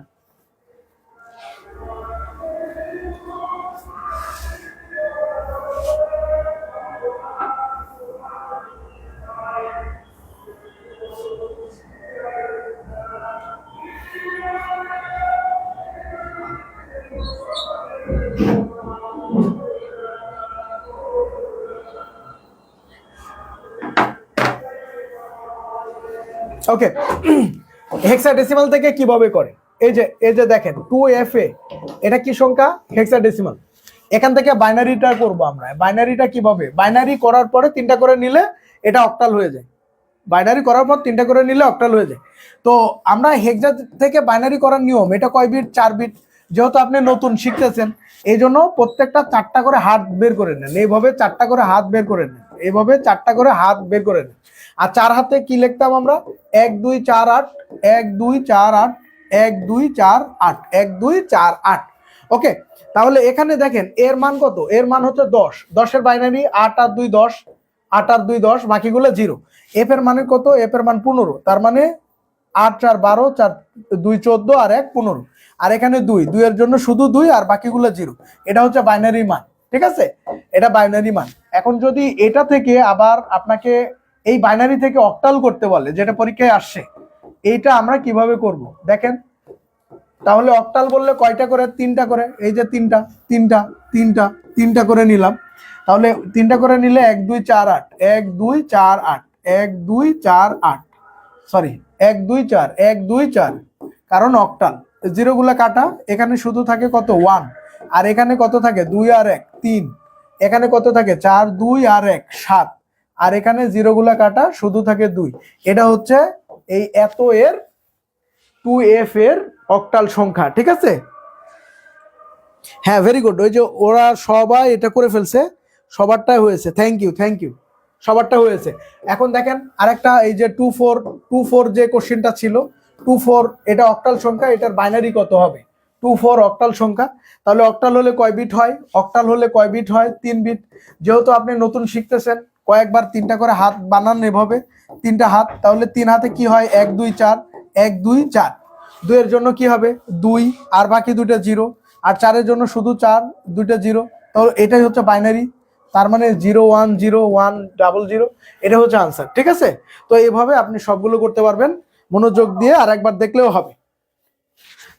ওকে, হেক্সাডেসিমাল থেকে কিভাবে করে? এই যে দেখেন 2FA, এটা কি সংখ্যা? হেক্সাডেসিমাল। এখান থেকে বাইনারিটা করব আমরা। বাইনারিটা কিভাবে? বাইনারি করার পরে 3টা করে নিলে এটা অক্টাল হয়ে যায়। বাইনারি করার পর 3টা করে নিলে অক্টাল হয়ে যায়। তো আমরা হেক্সা থেকে বাইনারি করার নিয়ম, এটা কয় বিট? 4 বিট। যেহেতু আপনি নতুন শিখতেছেন, এই জন্য প্রত্যেকটা 4টা করে হাত বের করে নেন, এইভাবে 4টা করে হাত বের করে নেন, এইভাবে 4টা করে হাত বের করে নেন। আর 4 হাতে কি লিখতাম আমরা? 1 2 4 8, 1 2 4 8, 1 2 4 8, 1 2 4 8। ওকে, তাহলে এখানে দেখেন এর মান কত? এর মান হচ্ছে 10। 10 এর বাইনারি 8 আর 2 10, 8 আর 2 10, বাকিগুলো 0। এফ এর মানে কত? এফ এর মান 15, তার মানে 8 4 12, 4 2 14, আর 1 15। আর এখানে 2 এর জন্য শুধু 2, আর বাকিগুলো 0। এটা হচ্ছে বাইনারি মান, ঠিক আছে? এটা বাইনারি মান। এখন যদি এটা থেকে আবার আপনাকে এই বাইনারি থেকে অক্টাল করতে বলে, যেটা পরীক্ষায় আসছে, এইটা আমরা কিভাবে করব দেখেন। তাহলে অক্টাল বললে কয়টা করে? 3টা করে। এই যে 3টা 3টা 3টা 3টা করে নিলাম। তাহলে 3টা করে নিলে 1 2 4 8, 1 2 4 8, 1 2 4 8, সরি 1 2 4, 1 2 4, কারণ অক্টাল। জিরোগুলো কাটা, এখানে শুধু থাকে কত? 1। আর এখানে কত থাকে? 2 আর 1 3। এখানে কত থাকে? 4 2 আর 1 7। আর এখানে জিরোগুলো কাটা, শুধু থাকে 2। এটা হচ্ছে এই এত এর 2F এর অক্টাল সংখ্যা, ঠিক আছে? হ্যাঁ ভেরি গুড, ওই যে ওরা সবাই এটা করে ফেলছে, সবারটাই হয়েছে। Thank you, thank you. সবারটা হয়েছে। এখন দেখেন আরেকটা, এই যে 2 4 যে কোশ্চেনটা ছিল, 2 4 এটা অক্টাল সংখ্যা, এটার বাইনারি কত হবে? 2 4 অক্টাল সংখ্যা, তাহলে অক্টাল হলে কয় বিট হয়? অক্টাল হলে কয় বিট হয়? 3 বিট। যেহেতু আপনি নতুন শিখতেছেন, কয়েকবার 3টা করে হাত বানান এভাবে, 3টা হাত, তাহলে 3 হাতে কি হয়? 1 2 4, 1 2 4। 2 এর জন্য কি হবে? 2, আর বাকি দুইটা 0, আর 4 এর জন্য শুধু 4, দুইটা 0। তাহলে এটাই হচ্ছে বাইনারি, তার মানে 0 1 0 1 0 0, এটা হচ্ছে আনসার। ঠিক আছে, তো এইভাবে আপনি সবগুলো করতে পারবেন, মনোযোগ দিয়ে আর একবার দেখলেও হবে।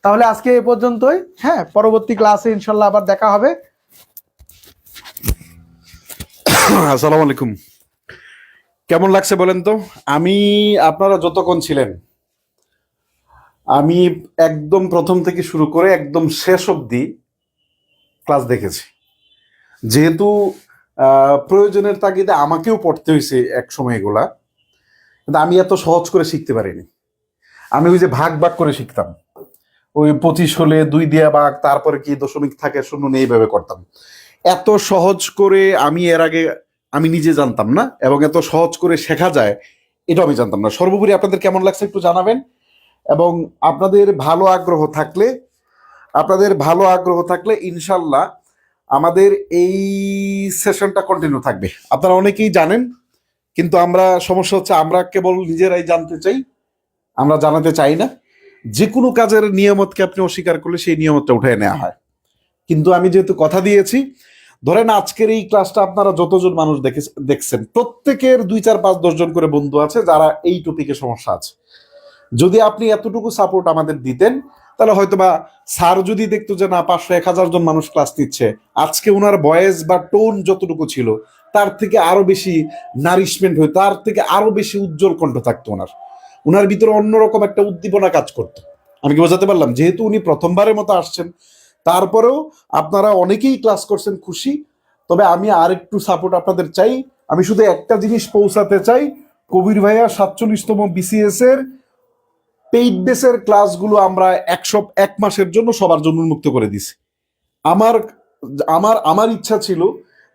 তাহলে আজকে এ পর্যন্তই, হ্যাঁ, পরবর্তী ক্লাসে ইনশাল্লাহ আবার দেখা হবে। আসসালামু আলাইকুম। কেমন লাগছে বলেন তো? আমি, আপনারা যতক্ষণ ছিলেন, আমি একদম প্রথম থেকে শুরু করে একদম শেষ অবধি ক্লাস দেখেছি। যেহেতু প্রয়োজনের তাগিদে আমাকেও পড়তে হয়েছে এক সময় এগুলা, কিন্তু আমি এত সহজ করে শিখতে পারিনি। আমি ওই যে ভাগ ভাগ করে শিখতাম, ওই 25 হলে 2 দিয়া ভাগ, তারপরে কি দশমিক থাকে শূন্য নেই, এইভাবে করতাম। এত সহজ করে আমি এর আগে আমি নিজে জানতাম না, এবং এত সহজ করে শেখা যায় এটা আমি জানতাম না। সর্বোপরি আপনাদের কেমন লাগছে একটু জানাবেন, এবং আপনাদের ভালো আগ্রহ থাকলে ইনশাল্লাহ আমাদের এই সেশনটা কন্টিনিউ থাকবে। আপনারা অনেকেই জানেন, কিন্তু সমস্যা হচ্ছে আমরা কেবল নিজেরাই জানতে চাই, আমরা জানাতে চাই না। যে কোনো কাজের নিয়ামতকে আপনি অস্বীকার করলে সেই নিয়ামতটা উঠে নেওয়া হয়। কিন্তু আমি যেহেতু কথা দিয়েছি, ধরেন আজকের এই ক্লাসটা আপনারা যতজন মানুষ দেখছেন, প্রত্যেকের 2 4 5 10 জন করে বন্ধু আছে যারা এই টপিকে সমস্যা আছে। যদি আপনি এতটুকু সাপোর্ট আমাদের দিতেন, তাহলে হয়তোবা স্যার যদি দেখতো যে না 500 1000 জন মানুষ ক্লাস নিচ্ছে, আজকে ওনার ভয়েস বা টোন যতটুকু ছিল তার থেকে আরো বেশি নারিশমেন্ট হতো, তার থেকে আরো বেশি উজ্জ্বল কণ্ঠ থাকতো ওনার ভিতরে অন্যরকম একটা উদ্দীপনা কাজ করতো। আমি কি বোঝাতে পারলাম? যেহেতু উনি প্রথমবারের মতো আসছেন, তারপরেও আপনারা অনেকেই ক্লাস করছেন, খুশি। তবে আমি আর একটু সাপোর্ট আপনাদের চাই। আমি শুধু একটা জিনিস পৌঁছাতে চাই, কবির ভাইয়া 47তম বিসিএস এর পেইড বেসের ক্লাসগুলো আমরা 1 মাসের জন্য সবার জন্য উন্মুক্ত করে দিছি। আমার আমার আমার ইচ্ছা ছিল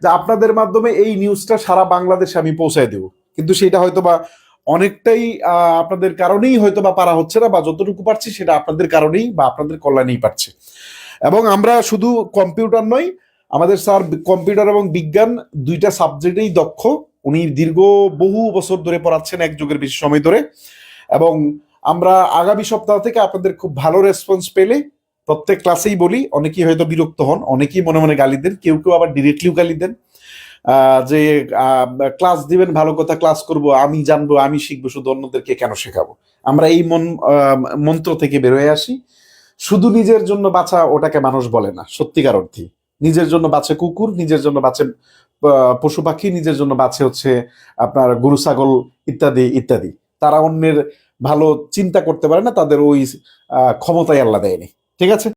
যে আপনাদের মাধ্যমে এই নিউজটা সারা বাংলাদেশে আমি পৌঁছায় দেব, কিন্তু সেটা হয়তোবা অনেকটাই আপনাদের কারণেই হয়তোবা পারা হচ্ছে না, বা যতটুকু পারছি সেটা আপনাদের কারণেই বা আপনাদের কল্যাণেই পারছে। এবং আমরা শুধু কম্পিউটার নয়, আমাদের স্যার কম্পিউটার এবং বিজ্ঞান 2টা সাবজেক্টেই দক্ষ। উনি বহু বছর ধরে পড়াচ্ছেন, 1 যুগের বেশি সময় ধরে। এবং আমরা আগামী সপ্তাহ থেকে আপনাদের খুব ভালো রেসপন্স পেলে প্রত্যেক ক্লাসেই বলি, অনেকেই হয়তো বিরক্ত হন, অনেকেই মনে মনে গালি দেন, কেউ কেউ আবার ডিরেক্টলিও গালি দেন যে ক্লাস দিবেন, ভালো কথা, ক্লাস করব, আমি জানবো, আমি শিখবো, শুধু অন্যদেরকে কেন শেখাবো। আমরা এই মন্ত্র থেকে বেরোয় আসি। শুধু নিজের জন্য বাঁচা, ওটাকে মানুষ বলে না সত্যিকার অর্থে। নিজের জন্য বাঁচে কুকুর, নিজের জন্য বাঁচে পশু পাখি, নিজের জন্য বাঁচে হচ্ছে আপনার গরু ছাগল ইত্যাদি ইত্যাদি। তারা অন্যের ভালো চিন্তা করতে পারে না, তাদের ওই ক্ষমতাই আল্লাহ দেয়নি। ঠিক আছে।